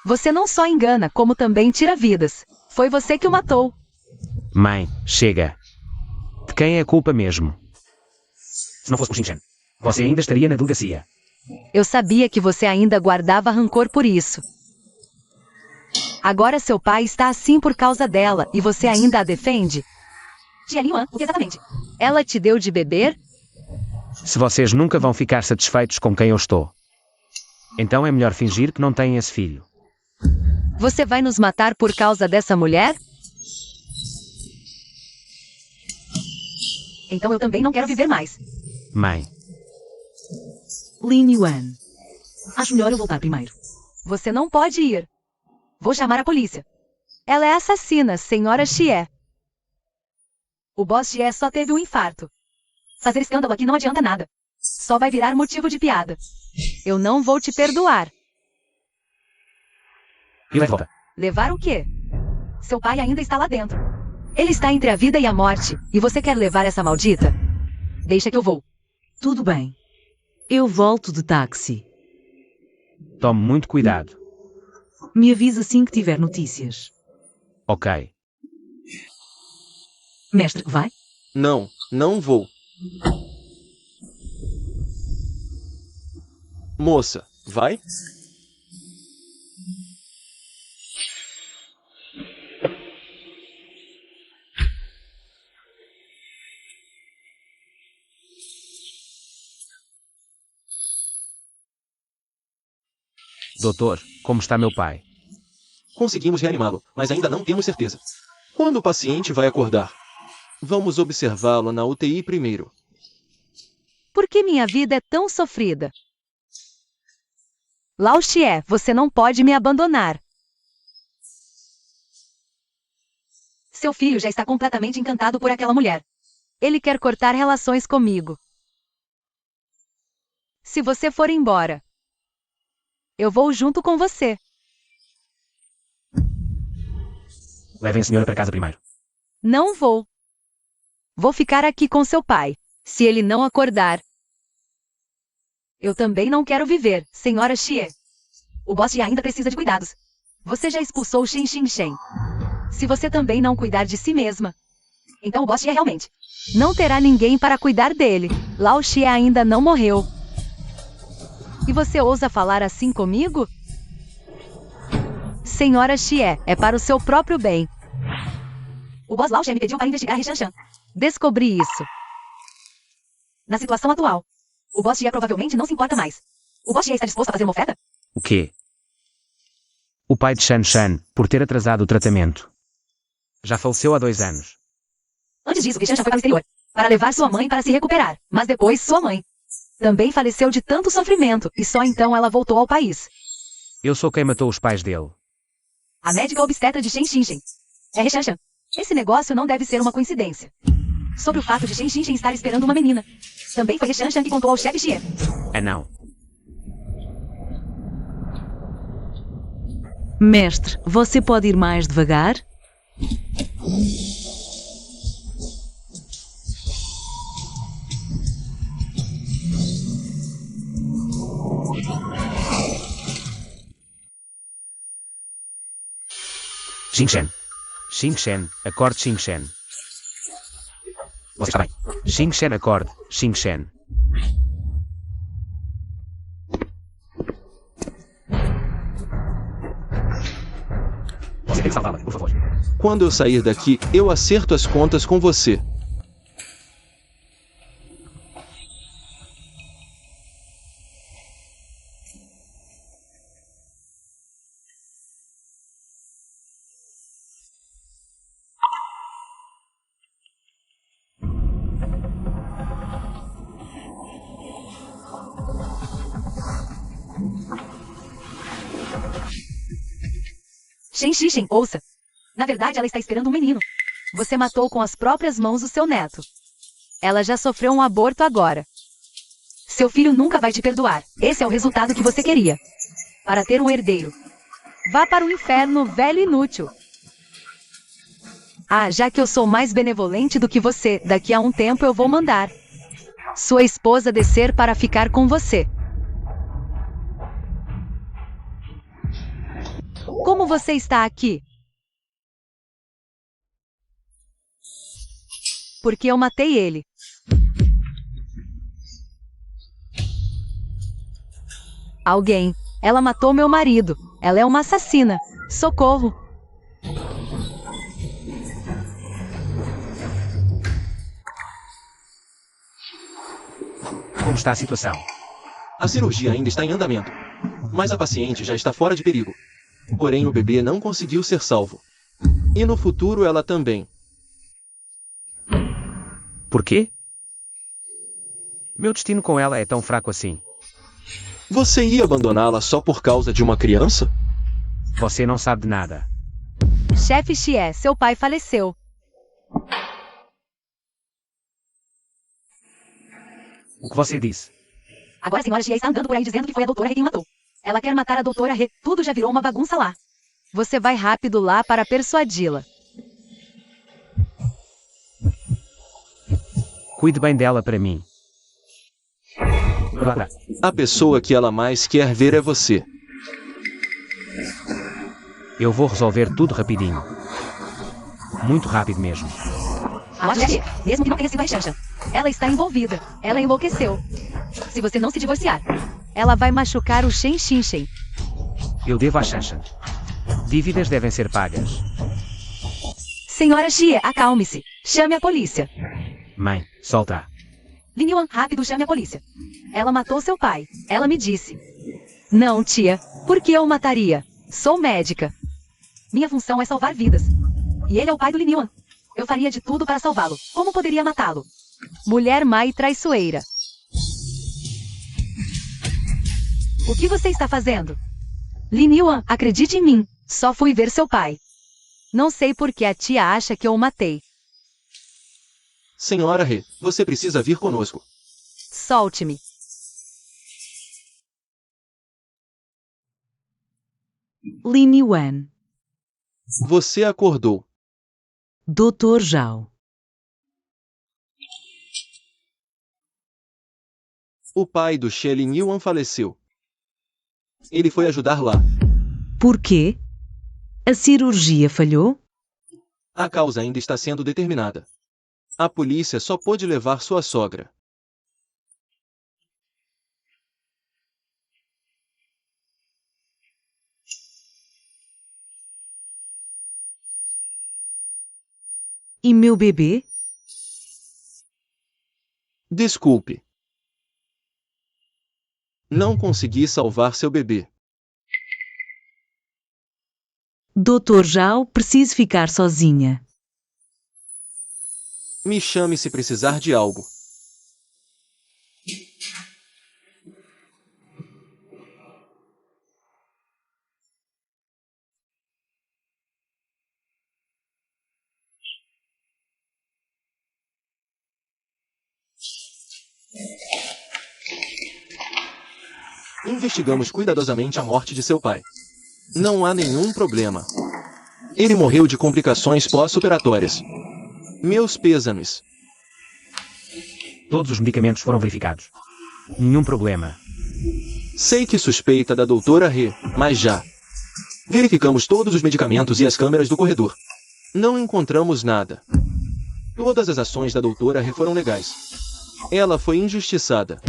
Você não só engana, como também tira vidas. Foi você que o matou. Mãe, chega. De quem é a culpa mesmo? Se não fosse por Xinchen, você ainda estaria na delegacia. Eu sabia que você ainda guardava rancor por isso. Agora seu pai está assim por causa dela e você ainda a defende? Tia Lin Yuan, o que exatamente? Ela te deu de beber? Se vocês nunca vão ficar satisfeitos com quem eu estou, então é melhor fingir que não têm esse filho. Você vai nos matar por causa dessa mulher? Então eu também não quero viver mais. Mãe, Lin Yuan. Acho melhor eu voltar primeiro. Você não pode ir. Vou chamar a polícia. Ela é assassina, senhora Xie. O boss Xie só teve um infarto. Fazer escândalo aqui não adianta nada. Só vai virar motivo de piada. Eu não vou te perdoar. E vai de volta. Levar o quê? Seu pai ainda está lá dentro. Ele está entre a vida e a morte, e você quer levar essa maldita? Deixa que eu vou. Tudo bem. Eu volto de táxi. Tome muito cuidado. Me avisa assim que tiver notícias. Ok. Mestre, vai? Não, não vou. Moça, vai? Doutor, como está meu pai? Conseguimos reanimá-lo, mas ainda não temos certeza. Quando o paciente vai acordar? Vamos observá-lo na UTI primeiro. Por que minha vida é tão sofrida? Lao Xie, você não pode me abandonar. Seu filho já está completamente encantado por aquela mulher. Ele quer cortar relações comigo. Se você for embora, eu vou junto com você. Levem a senhora para casa primeiro. Não vou. Vou ficar aqui com seu pai. Se ele não acordar, eu também não quero viver, senhora Xie. O boss Xie ainda precisa de cuidados. Você já expulsou Shen Xing. Se você também não cuidar de si mesma, então o boss Xie realmente não terá ninguém para cuidar dele. Lao Xie ainda não morreu. E você ousa falar assim comigo? Senhora Xie, é para o seu próprio bem. O boss Lao Xie me pediu para investigar He Shanshan. Descobri isso. Na situação atual, o boss Xie provavelmente não se importa mais. O boss Xie está disposto a fazer uma oferta? O quê? O pai de Shan Shan, por ter atrasado o tratamento. Já faleceu há 2 anos. Antes disso, He Shanshan foi para o exterior, para levar sua mãe para se recuperar. Mas depois, sua mãe também faleceu de tanto sofrimento, e só então ela voltou ao país. Eu sou quem matou os pais dele. A médica obstetra de Shen Xingchen é He Shanshan. Esse negócio não deve ser uma coincidência. Sobre o fato de Shen Xingchen estar esperando uma menina. Também foi He Shanshan que contou ao chefe Xie. É não. Mestre, você pode ir mais devagar? Xingchen. Xingchen, acorde Xingchen. Você está bem. Xingchen, acorde. Xingchen. Você tem que salvá-la, por favor. Quando eu sair daqui, eu acerto as contas com você. Shen Xingchen, ouça. Na verdade, ela está esperando um menino. Você matou com as próprias mãos o seu neto. Ela já sofreu um aborto agora. Seu filho nunca vai te perdoar. Esse é o resultado que você queria. Para ter um herdeiro. Vá para o inferno, velho inútil. Ah, já que eu sou mais benevolente do que você, daqui a um tempo eu vou mandar sua esposa descer para ficar com você. Como você está aqui? Porque eu matei ele. Alguém. Ela matou meu marido. Ela é uma assassina. Socorro. Como está a situação? A cirurgia ainda está em andamento, mas a paciente já está fora de perigo. Porém, o bebê não conseguiu ser salvo. E no futuro ela também. Por quê? Meu destino com ela é tão fraco assim. Você ia abandoná-la só por causa de uma criança? Você não sabe de nada. Chefe Xie, seu pai faleceu. O que você disse? Agora a senhora Xie está andando por aí dizendo que foi a doutora He quem matou. Ela quer matar a doutora He. Tudo já virou uma bagunça lá. Você vai rápido lá para persuadi-la. Cuide bem dela para mim. Vá. A pessoa que ela mais quer ver é você. Eu vou resolver tudo rapidinho. Muito rápido mesmo. Ah, chefe, mesmo que não tenha sido a Shanshan. Ela está envolvida. Ela enlouqueceu. Se você não se divorciar, ela vai machucar o Shen Xinchen. Eu devo a Shanshan. Dívidas devem ser pagas. Senhora Xie, acalme-se. Chame a polícia. Mãe, solta-a. Lin Yuan, rápido, chame a polícia. Ela matou seu pai. Ela me disse. Não, tia. Por que eu o mataria? Sou médica. Minha função é salvar vidas. E ele é o pai do Lin Yuan. Eu faria de tudo para salvá-lo. Como poderia matá-lo? Mulher má e traiçoeira. O que você está fazendo? Lin Yuan, acredite em mim. Só fui ver seu pai. Não sei por que a tia acha que eu o matei. Senhora He, você precisa vir conosco. Solte-me. Lin Yuan. Você acordou. Dr. Zhao. O pai do Xie Lin Yuan faleceu. Ele foi ajudar lá. Por quê? A cirurgia falhou? A causa ainda está sendo determinada. A polícia só pôde levar sua sogra. E meu bebê? Desculpe. Não consegui salvar seu bebê. Dr. Zhao, preciso ficar sozinha. Me chame se precisar de algo. Investigamos cuidadosamente a morte de seu pai. Não há nenhum problema. Ele morreu de complicações pós-operatórias. Meus pêsames. Todos os medicamentos foram verificados. Nenhum problema. Sei que suspeita da doutora He, mas já. Verificamos todos os medicamentos e as câmeras do corredor. Não encontramos nada. Todas as ações da doutora He foram legais. Ela foi injustiçada.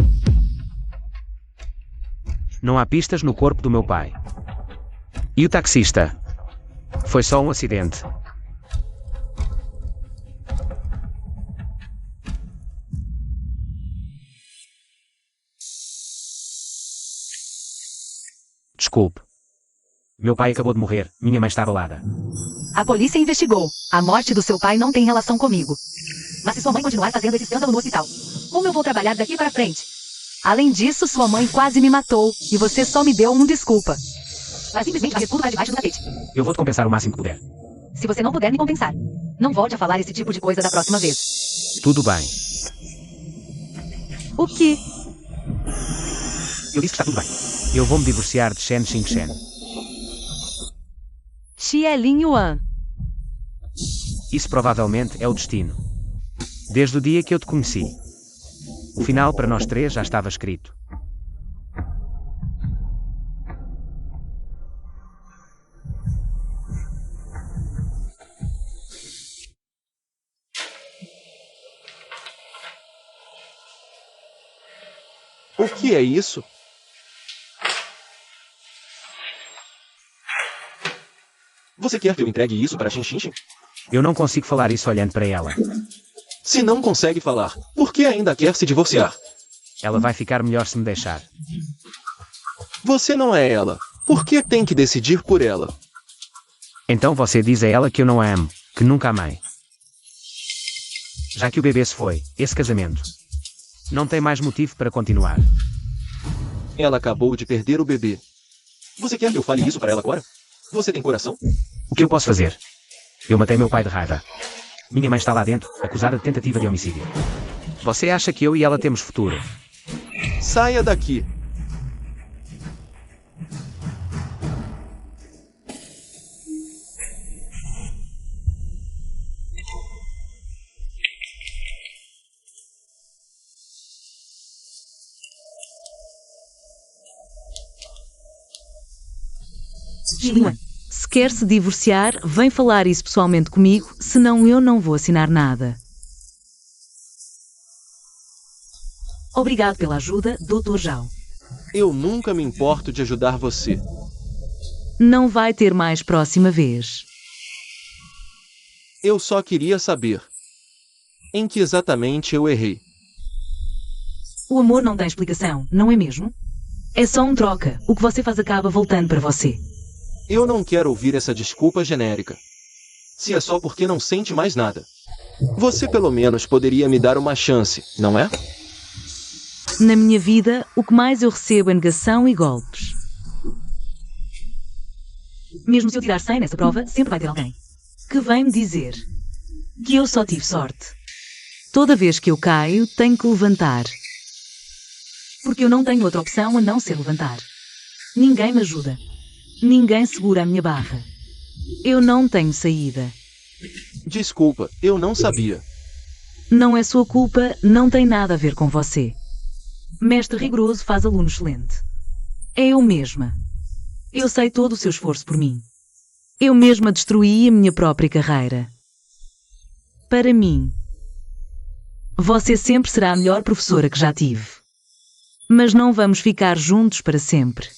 Não há pistas no corpo do meu pai. E o taxista? Foi só um acidente. Desculpe. Meu pai acabou de morrer. Minha mãe está abalada. A polícia investigou. A morte do seu pai não tem relação comigo. Mas se sua mãe continuar fazendo esse escândalo no hospital, como eu vou trabalhar daqui para frente? Além disso, sua mãe quase me matou, e você só me deu desculpa. Mas simplesmente varrer tudo para debaixo do tapete. Eu vou te compensar o máximo que puder. Se você não puder me compensar, não volte a falar esse tipo de coisa da próxima vez. Tudo bem. O que? Eu disse que está tudo bem. Eu vou me divorciar de Shen Xinchen. Xie Lin Yuan. Isso provavelmente é o destino. Desde o dia que eu te conheci. O final para nós três já estava escrito. O que é isso? Você quer que eu entregue isso para Shen Xinchen? Eu não consigo falar isso olhando para ela. Se não consegue falar, por que ainda quer se divorciar? Ela vai ficar melhor se me deixar. Você não é ela. Por que tem que decidir por ela? Então você diz a ela que eu não a amo, que nunca amei. Já que o bebê se foi, esse casamento não tem mais motivo para continuar. Ela acabou de perder o bebê. Você quer que eu fale isso para ela agora? Você tem coração? O que eu posso fazer? Eu matei meu pai de raiva. Minha mãe está lá dentro, acusada de tentativa de homicídio. Você acha que eu e ela temos futuro? Saia daqui. Se quer se divorciar, vem falar isso pessoalmente comigo, senão eu não vou assinar nada. Obrigado pela ajuda, Dr. Zhao. Eu nunca me importo de ajudar você. Não vai ter mais próxima vez. Eu só queria saber. Em que exatamente eu errei? O amor não tem explicação, não é mesmo? É só um troca, o que você faz acaba voltando para você. Eu não quero ouvir essa desculpa genérica. Se é só porque não sente mais nada. Você pelo menos poderia me dar uma chance, não é? Na minha vida, o que mais eu recebo é negação e golpes. Mesmo se eu tirar 100 nessa prova, sempre vai ter alguém que vem me dizer que eu só tive sorte. Toda vez que eu caio, tenho que levantar. Porque eu não tenho outra opção a não ser levantar. Ninguém me ajuda. Ninguém segura a minha barra. Eu não tenho saída. Desculpa, eu não sabia. Não é sua culpa, não tem nada a ver com você. Mestre rigoroso faz aluno excelente. É eu mesma. Eu sei todo o seu esforço por mim. Eu mesma destruí a minha própria carreira. Para mim, você sempre será a melhor professora que já tive. Mas não vamos ficar juntos para sempre.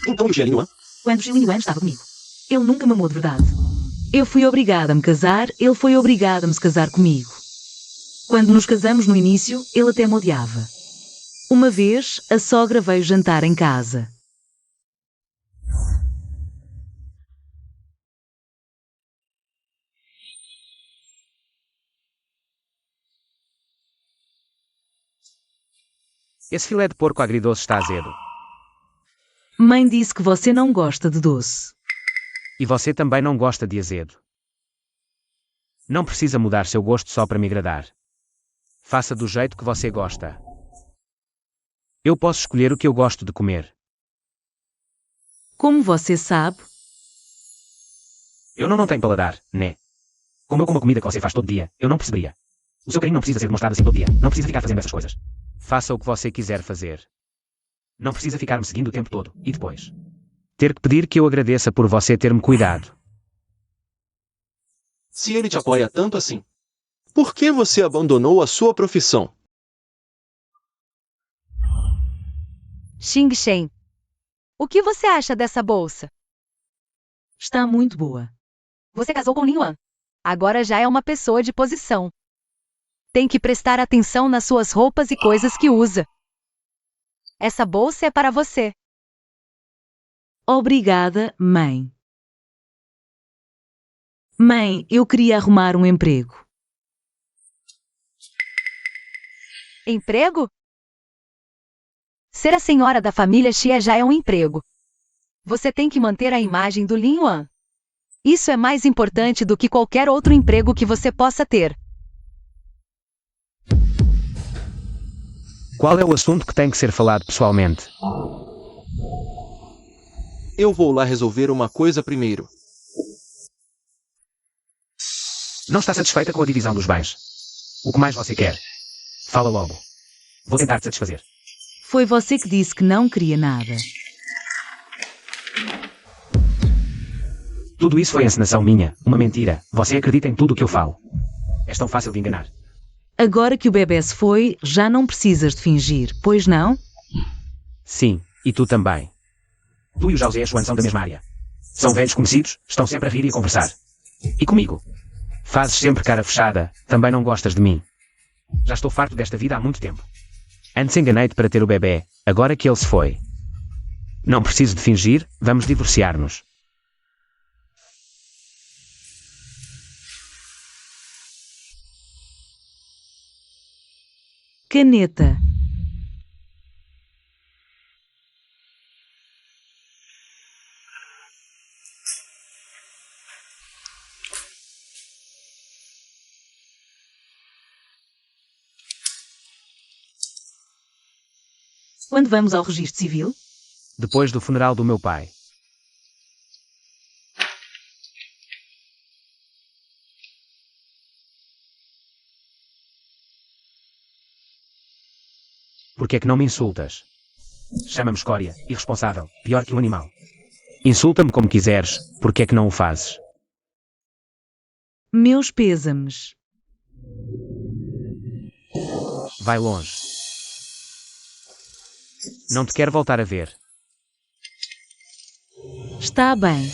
Então o Xilin Yuan? Quando Xilin Yuan estava comigo, ele nunca me amou de verdade. Eu fui obrigada a me casar, ele foi obrigado a me se casar comigo. Quando nos casamos no início, ele até me odiava. Uma vez, a sogra veio jantar em casa. Esse filé de porco agridoce está azedo. Mãe disse que você não gosta de doce. E você também não gosta de azedo. Não precisa mudar seu gosto só para me agradar. Faça do jeito que você gosta. Eu posso escolher o que eu gosto de comer. Como você sabe? Eu não tenho paladar, né? Como eu como a comida que você faz todo dia, eu não perceberia. O seu carinho não precisa ser demonstrado assim todo dia. Não precisa ficar fazendo essas coisas. Faça o que você quiser fazer. Não precisa ficar me seguindo o tempo todo. E depois? Ter que pedir que eu agradeça por você ter me cuidado. Se ele te apoia tanto assim, por que você abandonou a sua profissão? Xing Shen. O que você acha dessa bolsa? Está muito boa. Você casou com Lin Yuan. Agora já é uma pessoa de posição. Tem que prestar atenção nas suas roupas e coisas que usa. Essa bolsa é para você. Obrigada, mãe. Mãe, eu queria arrumar um emprego. Emprego? Ser a senhora da família Xie já é um emprego. Você tem que manter a imagem do Lin Yuan. Isso é mais importante do que qualquer outro emprego que você possa ter. Qual é o assunto que tem que ser falado pessoalmente? Eu vou lá resolver uma coisa primeiro. Não está satisfeita com a divisão dos bens? O que mais você quer? Fala logo. Vou tentar te satisfazer. Foi você que disse que não queria nada. Tudo isso foi encenação minha, uma mentira. Você acredita em tudo o que eu falo. É tão fácil de enganar. Agora que o bebê se foi, já não precisas de fingir, pois não? Sim, e tu também. Tu e o José Xuan são da mesma área. São velhos conhecidos, estão sempre a rir e a conversar. E comigo? Fazes sempre cara fechada, também não gostas de mim. Já estou farto desta vida há muito tempo. Antes enganei-te para ter o bebê, agora que ele se foi. Não preciso de fingir, vamos divorciar-nos. Caneta. Quando vamos ao registro civil? Depois do funeral do meu pai. Por que é que não me insultas? Chama-me escória, irresponsável, pior que um animal. Insulta-me como quiseres, por que é que não o fazes? Meus pêsames. Vai longe. Não te quero voltar a ver. Está bem.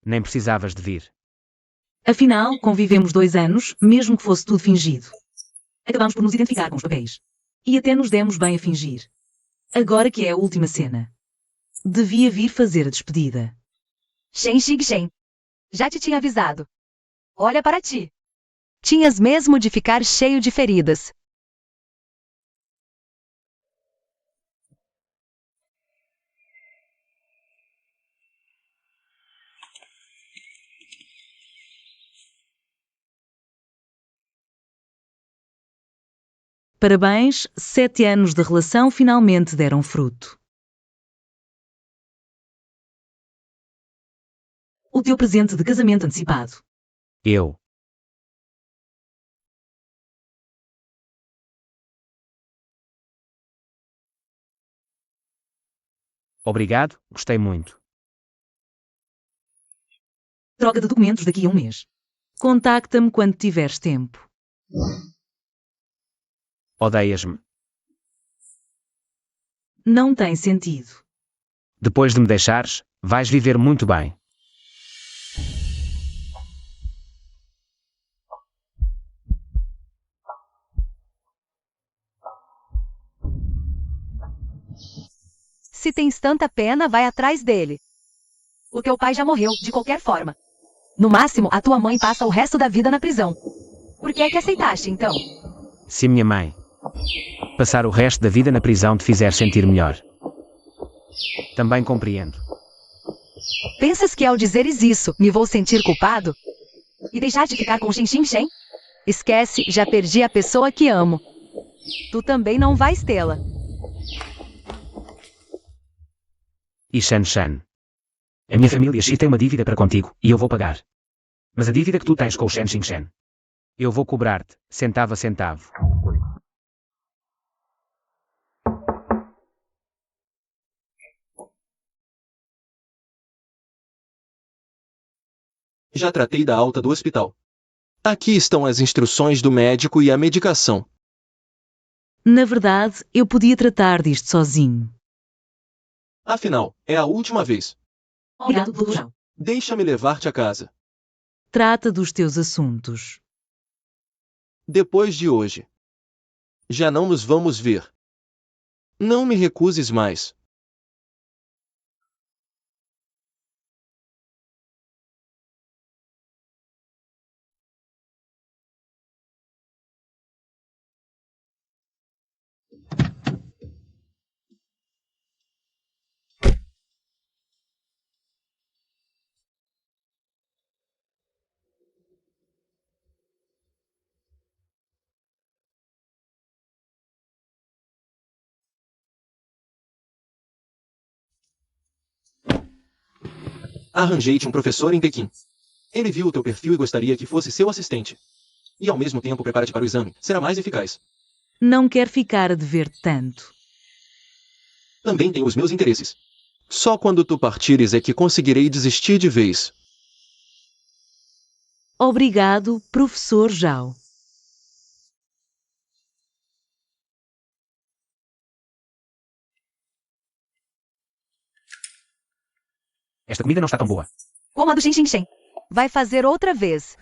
Nem precisavas de vir. Afinal, convivemos 2 anos, mesmo que fosse tudo fingido. Acabamos por nos identificar com os papéis. E até nos demos bem a fingir. Agora que é a última cena. Devia vir fazer a despedida. Shen Xing. Já te tinha avisado. Olha para ti. Tinhas mesmo de ficar cheio de feridas. Parabéns, 7 anos de relação finalmente deram fruto. O teu presente de casamento antecipado. Eu. Obrigado, gostei muito. Troca de documentos daqui a um mês. Contacta-me quando tiveres tempo. Odeias-me. Não tem sentido. Depois de me deixares, vais viver muito bem. Se tens tanta pena, vai atrás dele. O teu pai já morreu, de qualquer forma. No máximo, a tua mãe passa o resto da vida na prisão. Por que é que aceitaste, então? Se minha mãe passar o resto da vida na prisão te fizer sentir melhor. Também compreendo. Pensas que ao dizeres isso, me vou sentir culpado? E deixar de ficar com Shen Xing? Esquece, já perdi a pessoa que amo. Tu também não vais tê-la. E Shan Shan. A minha família Xi tem uma dívida para contigo, e eu vou pagar. Mas a dívida que tu tens com o Shen Xing Shen, eu vou cobrar-te, centavo a centavo. Já tratei da alta do hospital. Aqui estão as instruções do médico e a medicação. Na verdade, eu podia tratar disto sozinho. Afinal, é a última vez. Obrigado pelo tchau. Deixa-me levar-te a casa. Trata dos teus assuntos. Depois de hoje. Já não nos vamos ver. Não me recuses mais. Arranjei-te um professor em Pequim. Ele viu o teu perfil e gostaria que fosse seu assistente. E ao mesmo tempo prepara-te para o exame. Será mais eficaz. Não quero ficar a dever tanto. Também tenho os meus interesses. Só quando tu partires é que conseguirei desistir de vez. Obrigado, professor Zhao. Esta comida não está tão boa. Como a do Shen Xing. Vai fazer outra vez.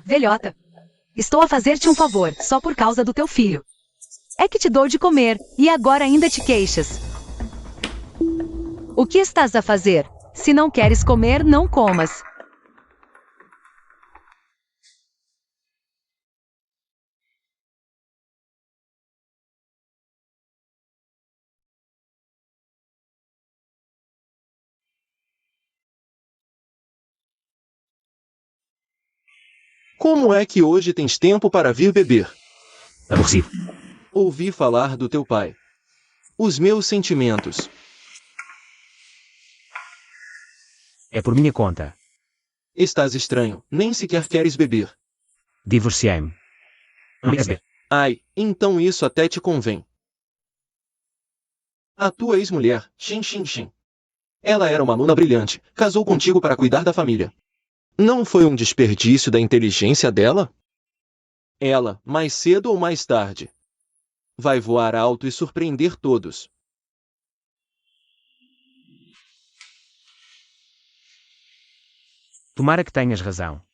Velhota, estou a fazer-te um favor, só por causa do teu filho. É que te dou de comer, e agora ainda te queixas. O que estás a fazer? Se não queres comer, não comas. Como é que hoje tens tempo para vir beber? Aborrecido. Ouvi falar do teu pai. Os meus sentimentos. É por minha conta. Estás estranho, nem sequer queres beber. Divorciei-me. Não queres ver? Ai, então isso até te convém. A tua ex-mulher, Xin Xin Xin. Ela era uma aluna brilhante, casou contigo para cuidar da família. Não foi um desperdício da inteligência dela? Ela, mais cedo ou mais tarde, vai voar alto e surpreender todos. Tomara que tenhas razão.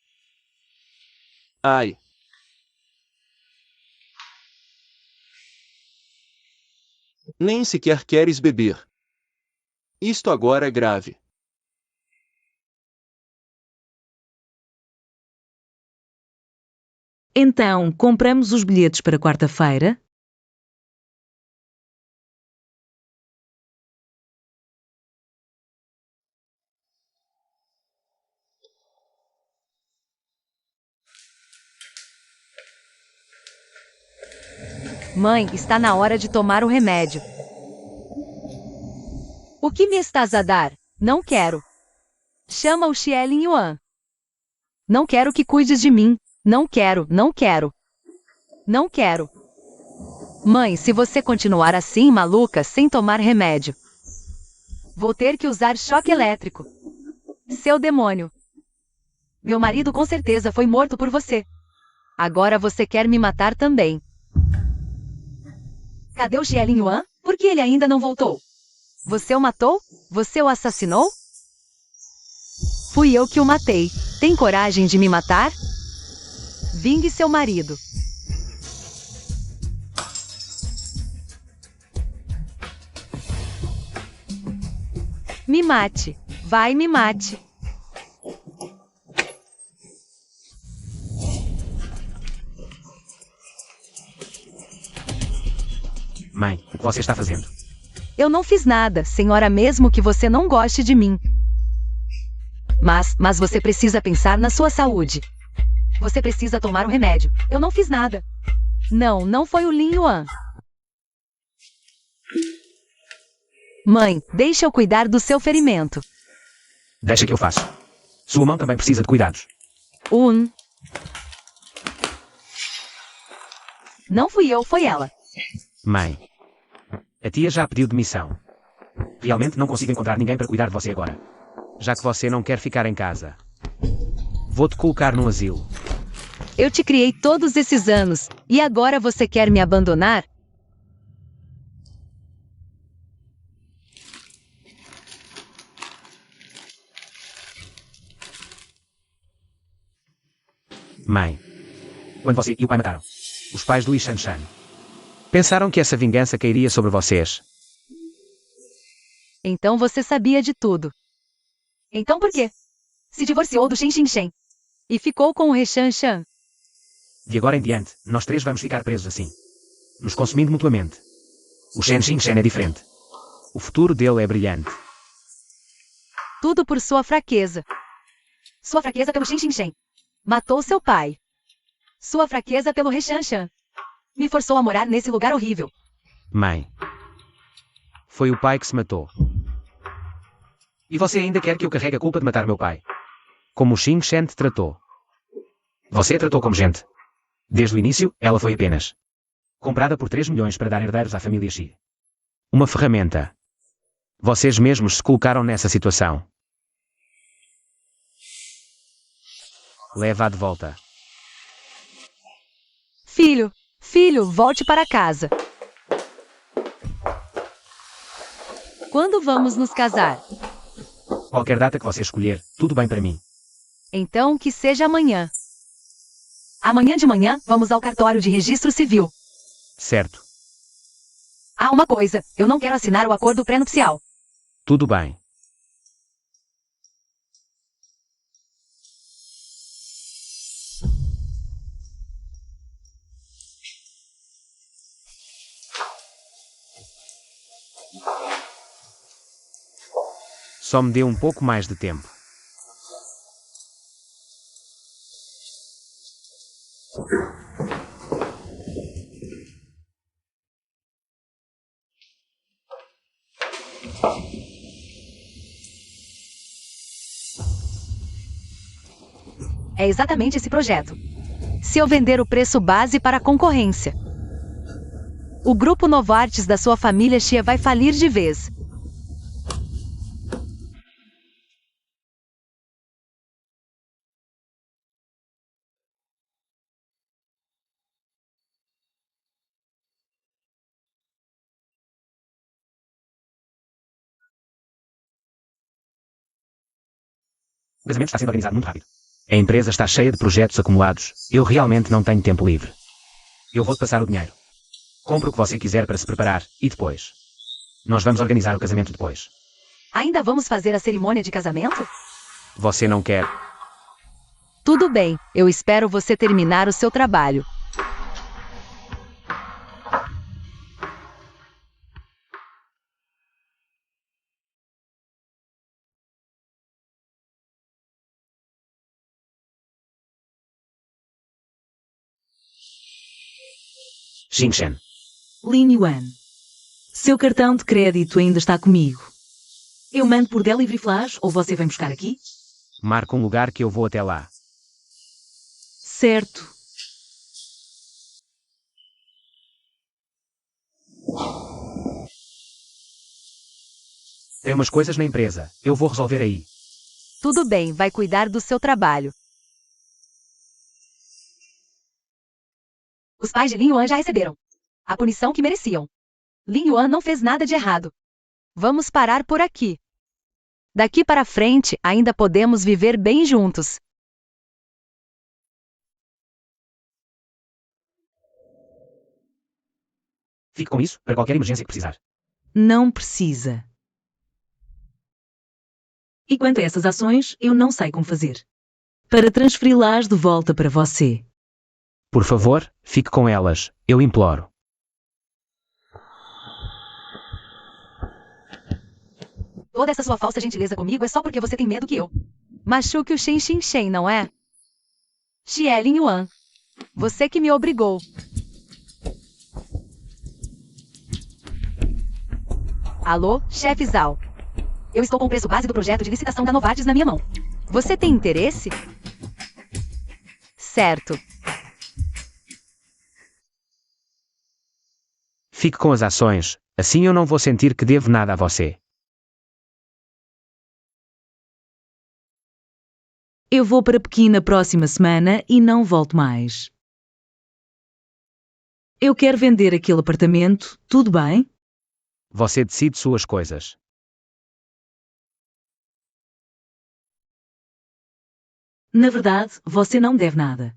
Ai. Nem sequer queres beber. Isto agora é grave. Então, compramos os bilhetes para quarta-feira? Mãe, está na hora de tomar o remédio. O que me estás a dar? Não quero. Chama o Xielin Yuan. Não quero que cuides de mim. Não quero, não quero. Não quero. Mãe, se você continuar assim, maluca, sem tomar remédio, vou ter que usar choque elétrico. Seu demônio. Meu marido com certeza foi morto por você. Agora você quer me matar também. Cadê o Xielin Yuan? Por que ele ainda não voltou? Você o matou? Você o assassinou? Fui eu que o matei. Tem coragem de me matar? Vingue seu marido. Me mate. Vai, me mate. Mãe, o que você está fazendo? Eu não fiz nada, senhora, mesmo que você não goste de mim. Mas você precisa pensar na sua saúde. Você precisa tomar o remédio. Eu não fiz nada. Não foi o Lin Yuan. Mãe, deixa eu cuidar do seu ferimento. Deixa que eu faço. Sua mão também precisa de cuidados. Não fui eu, foi ela. Mãe, a tia já pediu demissão. Realmente não consigo encontrar ninguém para cuidar de você agora. Já que você não quer ficar em casa, vou-te colocar num asilo. Eu te criei todos esses anos, e agora você quer me abandonar? Mãe, quando você e o pai mataram os pais do Yi Shanshan, pensaram que essa vingança cairia sobre vocês. Então você sabia de tudo. Então por quê? Se divorciou do Shen Xin Shen. E ficou com o He Shan Shan. De agora em diante, nós três vamos ficar presos assim, nos consumindo mutuamente. O Shen Xin Shen é diferente. O futuro dele é brilhante. Tudo por sua fraqueza. Sua fraqueza pelo Shen Xin Shen. Matou seu pai. Sua fraqueza pelo He Shan Shan. Me forçou a morar nesse lugar horrível. Mãe, foi o pai que se matou. E você ainda quer que eu carregue a culpa de matar meu pai? Como o Xin Shen te tratou. Você a tratou como gente. Desde o início, ela foi apenas comprada por 3 milhões para dar herdeiros à família Xi. Uma ferramenta. Vocês mesmos se colocaram nessa situação. Leva-a de volta. Filho, volte para casa. Quando vamos nos casar? Qualquer data que você escolher, tudo bem para mim. Então que seja amanhã. Amanhã de manhã, vamos ao cartório de registro civil. Certo. Ah, uma coisa, eu não quero assinar o acordo pré-nupcial. Tudo bem. Só me dê um pouco mais de tempo. É exatamente esse projeto. Se eu vender o preço base para a concorrência, o grupo Novartis da sua família Xie vai falir de vez. O casamento está sendo organizado muito rápido. A empresa está cheia de projetos acumulados. Eu realmente não tenho tempo livre. Eu vou-te passar o dinheiro. Compre o que você quiser para se preparar e depois. Nós vamos organizar o casamento depois. Ainda vamos fazer a cerimônia de casamento? Você não quer? Tudo bem, eu espero você terminar o seu trabalho. Xingchen. Lin Yuan. Seu cartão de crédito ainda está comigo. Eu mando por Delivery Flash ou você vem buscar aqui? Marca um lugar que eu vou até lá. Certo. Tem umas coisas na empresa. Eu vou resolver aí. Tudo bem, vai cuidar do seu trabalho. Os pais de Lin Yuan já receberam a punição que mereciam. Lin Yuan não fez nada de errado. Vamos parar por aqui. Daqui para frente, ainda podemos viver bem juntos. Fique com isso para qualquer emergência que precisar. Não precisa. E quanto a essas ações, eu não sei como fazer. Para transferi-las de volta para você. Por favor, fique com elas. Eu imploro. Toda essa sua falsa gentileza comigo é só porque você tem medo que eu machuque o Shen Xinchen, não é? Xie Lin Yuan. Você que me obrigou. Alô, chefe Zhao. Eu estou com o preço base do projeto de licitação da Novartis na minha mão. Você tem interesse? Certo. Fique com as ações. Assim eu não vou sentir que devo nada a você. Eu vou para Pequim na próxima semana e não volto mais. Eu quero vender aquele apartamento, tudo bem? Você decide suas coisas. Na verdade, você não me deve nada.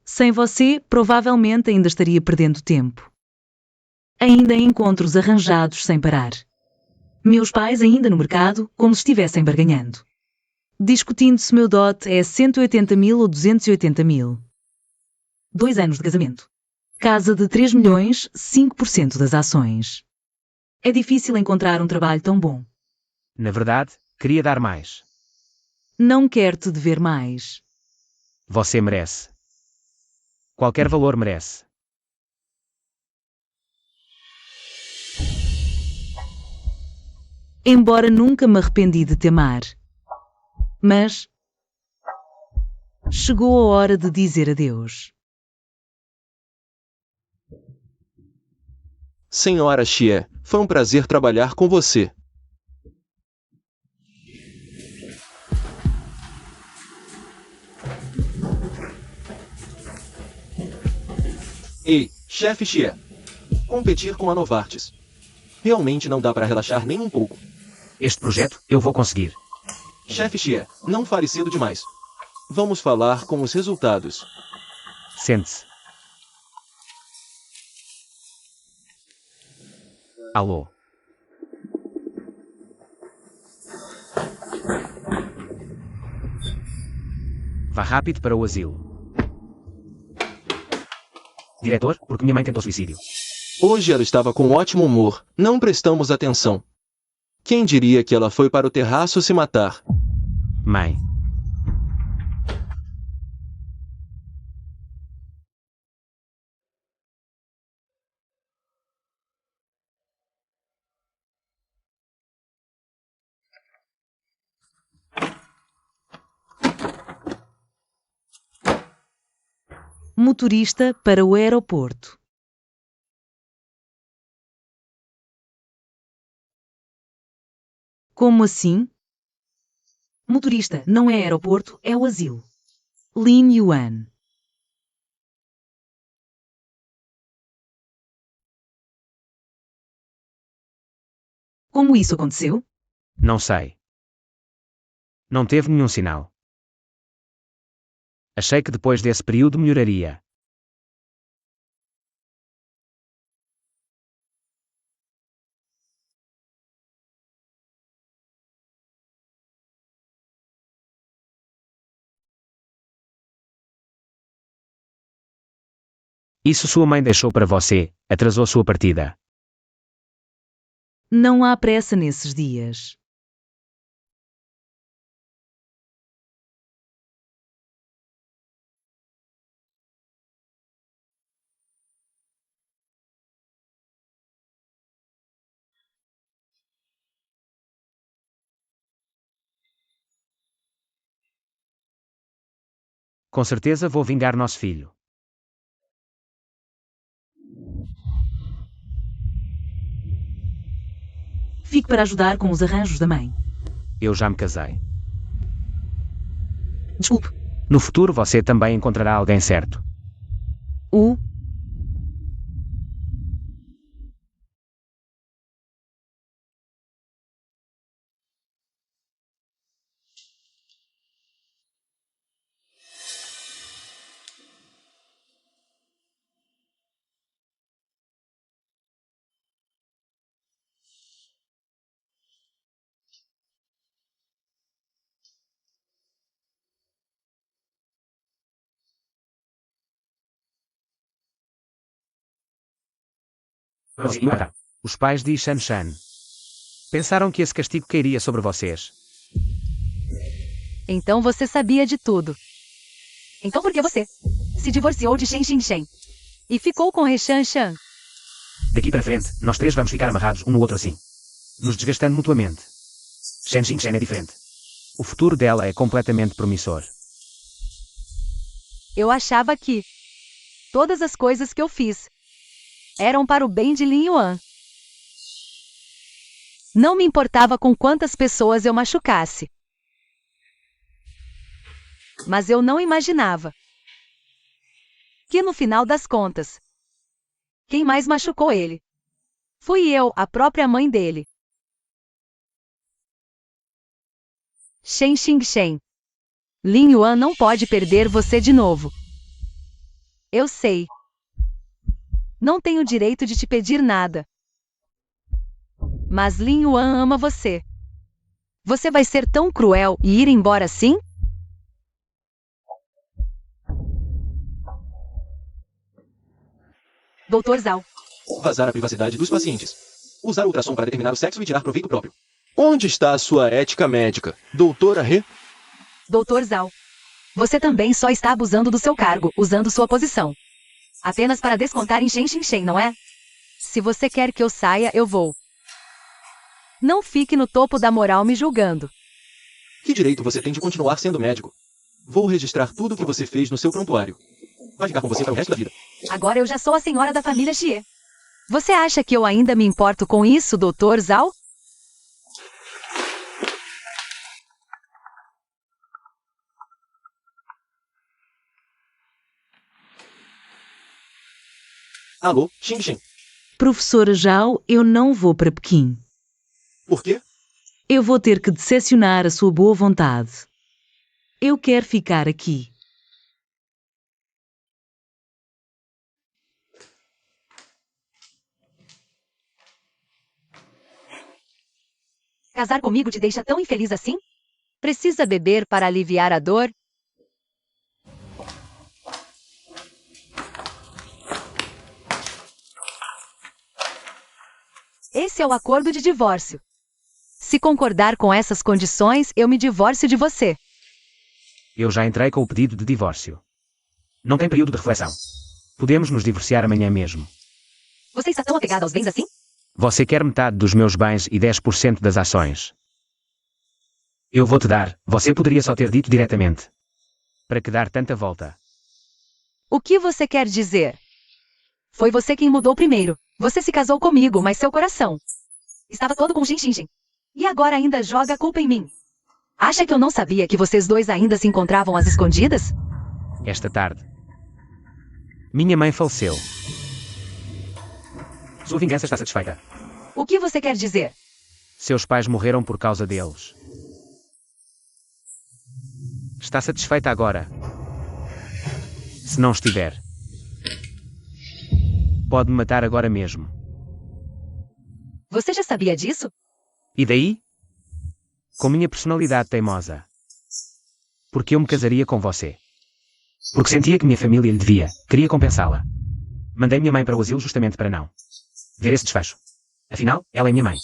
Sem você, provavelmente ainda estaria perdendo tempo. Ainda em encontros arranjados sem parar. Meus pais ainda no mercado, como se estivessem barganhando. Discutindo se meu dote é 180 mil ou 280 mil. 2 anos de casamento. Casa de 3 milhões, 5% das ações. É difícil encontrar um trabalho tão bom. Na verdade, queria dar mais. Não quero te dever mais. Você merece. Qualquer valor merece. Embora nunca me arrependi de te amar. Mas chegou a hora de dizer adeus. Senhora Xie, foi um prazer trabalhar com você. Ei, chefe Xie. Competir com a Novartis. Realmente não dá para relaxar nem um pouco. Este projeto eu vou conseguir. Chefe Xie, não fale cedo demais. Vamos falar com os resultados. Sente-se. Alô? Vá rápido para o asilo. Diretor, porque minha mãe tentou suicídio. Hoje ela estava com ótimo humor. Não prestamos atenção. Quem diria que ela foi para o terraço se matar? Mãe. Motorista para o aeroporto. Como assim? Motorista, não é aeroporto, é o asilo. Lin Yuan. Como isso aconteceu? Não sei. Não teve nenhum sinal. Achei que depois desse período melhoraria. Isso sua mãe deixou para você, atrasou sua partida. Não há pressa nesses dias. Com certeza vou vingar nosso filho. Fique para ajudar com os arranjos da mãe. Eu já me casei. Desculpe. No futuro você também encontrará alguém certo. O Os pais de Shan Shan pensaram que esse castigo cairia sobre vocês. Então você sabia de tudo. Então por que você se divorciou de Shen Xinchen e ficou com He Shan Shan? Daqui para frente, nós três vamos ficar amarrados um no outro assim, nos desgastando mutuamente. Shen Xinchen é diferente. O futuro dela é completamente promissor. Eu achava que todas as coisas que eu fiz eram para o bem de Lin Yuan. Não me importava com quantas pessoas eu machucasse. Mas eu não imaginava que no final das contas, quem mais machucou ele fui eu, a própria mãe dele. Shen Xinchen. Lin Yuan não pode perder você de novo. Eu sei. Não tenho direito de te pedir nada. Mas Lin Yuan ama você. Você vai ser tão cruel e ir embora assim? Dr. Zhao. Vazar a privacidade dos pacientes. Usar ultrassom para determinar o sexo e tirar proveito próprio. Onde está a sua ética médica, doutora He? Dr. Zhao. Você também só está abusando do seu cargo, usando sua posição. Apenas para descontar em Shen Xinchen, não é? Se você quer que eu saia, eu vou. Não fique no topo da moral me julgando. Que direito você tem de continuar sendo médico? Vou registrar tudo o que você fez no seu prontuário. Vai ficar com você para o resto da vida. Agora eu já sou a senhora da família Xie. Você acha que eu ainda me importo com isso, Dr. Zhao? Alô, Xinchen. Professora Zhao, eu não vou para Pequim. Por quê? Eu vou ter que decepcionar a sua boa vontade. Eu quero ficar aqui. Casar comigo te deixa tão infeliz assim? Precisa beber para aliviar a dor? Esse é o acordo de divórcio. Se concordar com essas condições, eu me divorcio de você. Eu já entrei com o pedido de divórcio. Não tem período de reflexão. Podemos nos divorciar amanhã mesmo. Você está tão apegado aos bens assim? Você quer metade dos meus bens e 10% das ações. Eu vou te dar, você poderia só ter dito diretamente. Para que dar tanta volta? O que você quer dizer? Foi você quem mudou primeiro. Você se casou comigo, mas seu coração estava todo com xin-xin-xin. E agora ainda joga a culpa em mim. Acha que eu não sabia que vocês dois ainda se encontravam às escondidas? Esta tarde. Minha mãe faleceu. Sua vingança está satisfeita. O que você quer dizer? Seus pais morreram por causa deles. Está satisfeita agora? Se não estiver, pode me matar agora mesmo. Você já sabia disso? E daí? Com minha personalidade teimosa. Porque eu me casaria com você. Porque sentia que minha família lhe devia. Queria compensá-la. Mandei minha mãe para o asilo justamente para não ver esse desfecho. Afinal, ela é minha mãe.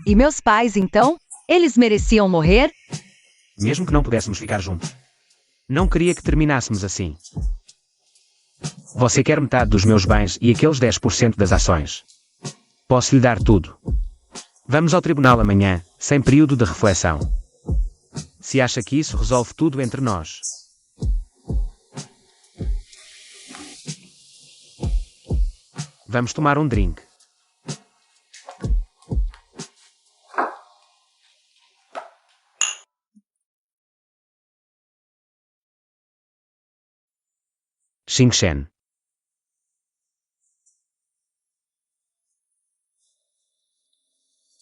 E meus pais, então? Eles mereciam morrer? Mesmo que não pudéssemos ficar juntos. Não queria que terminássemos assim. Você quer metade dos meus bens e aqueles 10% das ações. Posso lhe dar tudo. Vamos ao tribunal amanhã, sem período de reflexão. Se acha que isso resolve tudo entre nós. Vamos tomar um drink. Xing-Shen.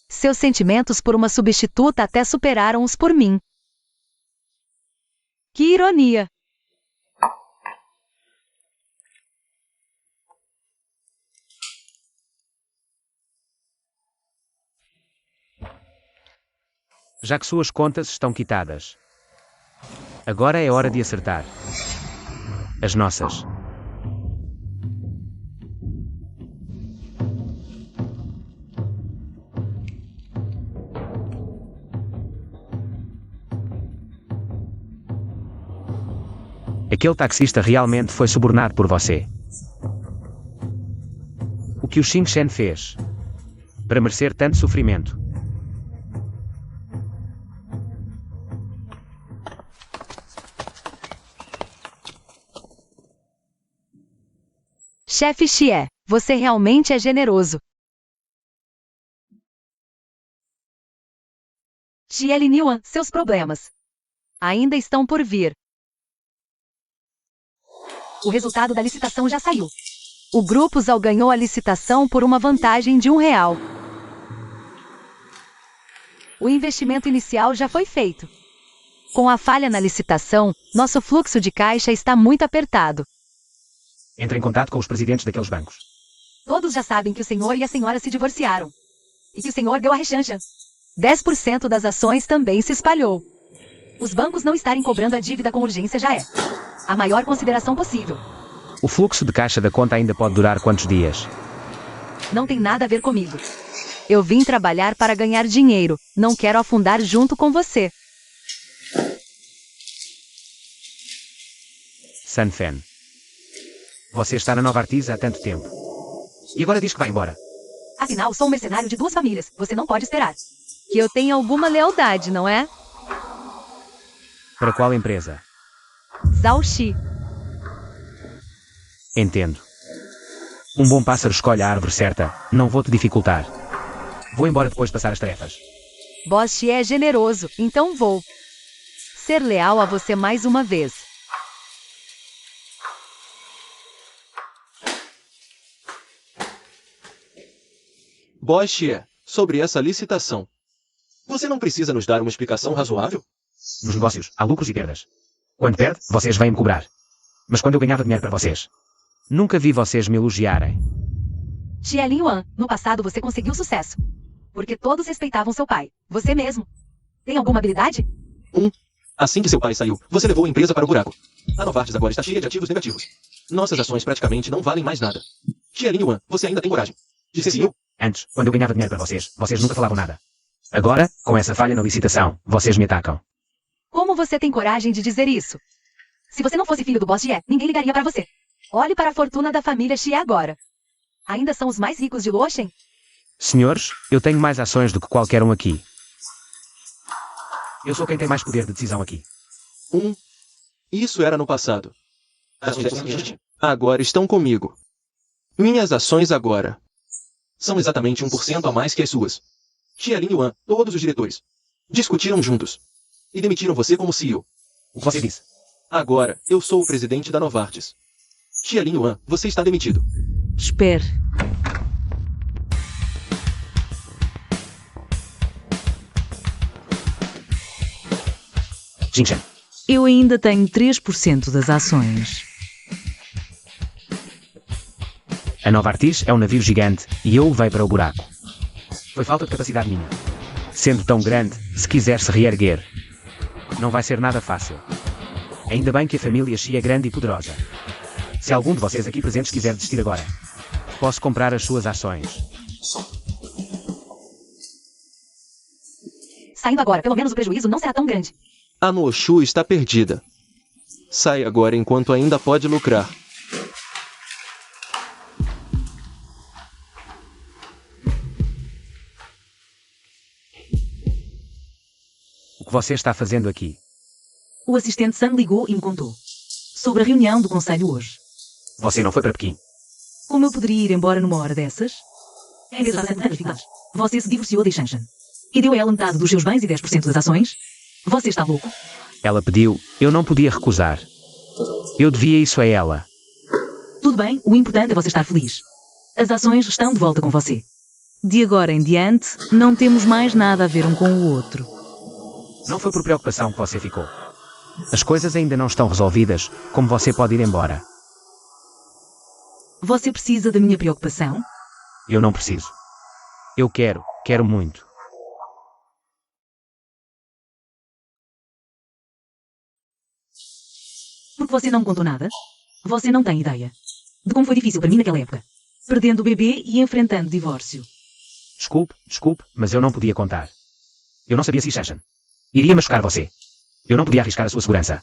Seus sentimentos por uma substituta até superaram os por mim. Que ironia! Já que suas contas estão quitadas. Agora é hora de acertar. As nossas. Aquele taxista realmente foi subornado por você. O que o Xing-Shen fez para merecer tanto sofrimento? Chefe Xie, você realmente é generoso. Xie Liniuan, seus problemas ainda estão por vir. O resultado da licitação já saiu. O Grupo Zhao ganhou a licitação por uma vantagem de R$1. O investimento inicial já foi feito. Com a falha na licitação, nosso fluxo de caixa está muito apertado. Entre em contato com os presidentes daqueles bancos. Todos já sabem que o senhor e a senhora se divorciaram. E que o senhor deu a rechancha. 10% das ações também se espalhou. Os bancos não estarem cobrando a dívida com urgência já é a maior consideração possível. O fluxo de caixa da conta ainda pode durar quantos dias? Não tem nada a ver comigo. Eu vim trabalhar para ganhar dinheiro. Não quero afundar junto com você. Sun Fan. Você está na Nova Artisa há tanto tempo. E agora diz que vai embora. Afinal, sou um mercenário de 2 famílias. Você não pode esperar que eu tenha alguma lealdade, não é? Para qual empresa? Zhao Xi. Entendo. Um bom pássaro escolhe a árvore certa. Não vou te dificultar. Vou embora depois de passar as tarefas. Boss Xi é generoso, então vou ser leal a você mais uma vez. Boss Xie, sobre essa licitação. Você não precisa nos dar uma explicação razoável? Nos negócios, há lucros e perdas. Quando perde, vocês vêm me cobrar. Mas quando eu ganhava dinheiro para vocês, nunca vi vocês me elogiarem. Xie Linhuan, no passado você conseguiu sucesso. Porque todos respeitavam seu pai. Você mesmo. Tem alguma habilidade? Assim que seu pai saiu, você levou a empresa para o buraco. A Novartis agora está cheia de ativos negativos. Nossas ações praticamente não valem mais nada. Xie Linhuan, você ainda tem coragem de ser CEO? Antes, quando eu ganhava dinheiro para vocês, vocês nunca falavam nada. Agora, com essa falha na licitação, vocês me atacam. Como você tem coragem de dizer isso? Se você não fosse filho do boss Xie, ninguém ligaria para você. Olhe para a fortuna da família Xie agora. Ainda são os mais ricos de Luochen? Senhores, eu tenho mais ações do que qualquer um aqui. Eu sou quem tem mais poder de decisão aqui. Isso era no passado. Agora estão comigo. Minhas ações agora são exatamente 1% a mais que as suas. Tia Lin Yuan, todos os diretores, discutiram juntos e demitiram você como CEO. O que você disse? Agora, eu sou o presidente da Novartis. Tia Lin Yuan, você está demitido. Espere. Xinchen, Eu ainda tenho 3% das ações. a Novartis é um navio gigante e eu o levei para o buraco. Foi falta de capacidade minha. Sendo tão grande, se quiser se reerguer, não vai ser nada fácil. Ainda bem que a família Xi é grande e poderosa. Se algum de vocês aqui presentes quiser desistir agora, posso comprar as suas ações. Saindo agora, pelo menos o prejuízo não será tão grande. A Noshu está perdida. Sai agora enquanto ainda pode lucrar. O que você está fazendo aqui? O assistente Sam ligou e me contou sobre a reunião do conselho hoje. Você não foi para Pequim? Como eu poderia ir embora numa hora dessas? Em vez de estar ramificados. Você se divorciou de Shanshan e deu a ela metade dos seus bens e 10% das ações? Você está louco? Ela pediu, eu não podia recusar. Eu devia isso a ela. Tudo bem, o importante é você estar feliz. As ações estão de volta com você. De agora em diante, não temos mais nada a ver um com o outro. Não foi por preocupação que você ficou. As coisas ainda não estão resolvidas, como você pode ir embora. Você precisa da minha preocupação? Eu não preciso. Eu quero muito. Porque você não me contou nada? Você não tem ideia de como foi difícil para mim naquela época. Perdendo o bebê e enfrentando divórcio. Desculpe, mas eu não podia contar. Eu não sabia se Shanshan iria machucar você. Eu não podia arriscar a sua segurança.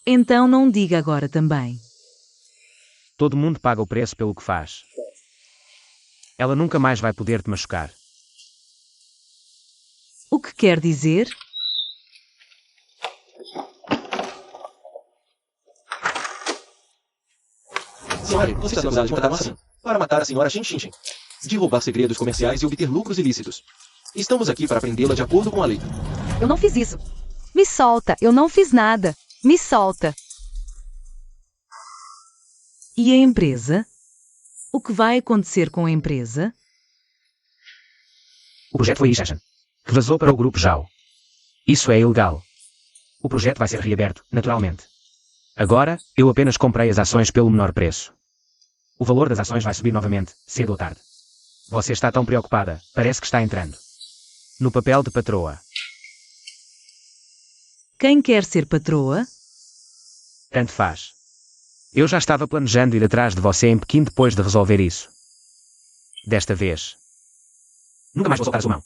Então não diga agora também. Todo mundo paga o preço pelo que faz. Ela nunca mais vai poder te machucar. O que quer dizer? Senhora, você está acusada de matar uma ação para matar a senhora Shin Shin Shin, de roubar segredos comerciais e obter lucros ilícitos. Estamos aqui para prendê-la de acordo com a lei. Eu não fiz isso. Me solta, eu não fiz nada. Me solta. E a empresa? O que vai acontecer com a empresa? O projeto foi Shanshan, que vazou para o grupo Zhao. Isso é ilegal. O projeto vai ser reaberto, naturalmente. Agora, eu apenas comprei as ações pelo menor preço. O valor das ações vai subir novamente, cedo ou tarde. Você está tão preocupada, parece que está entrando no papel de patroa. Quem quer ser patroa? Tanto faz. Eu já estava planejando ir atrás de você em Pequim depois de resolver isso. Desta vez. Nunca mais vou soltar a sua mão.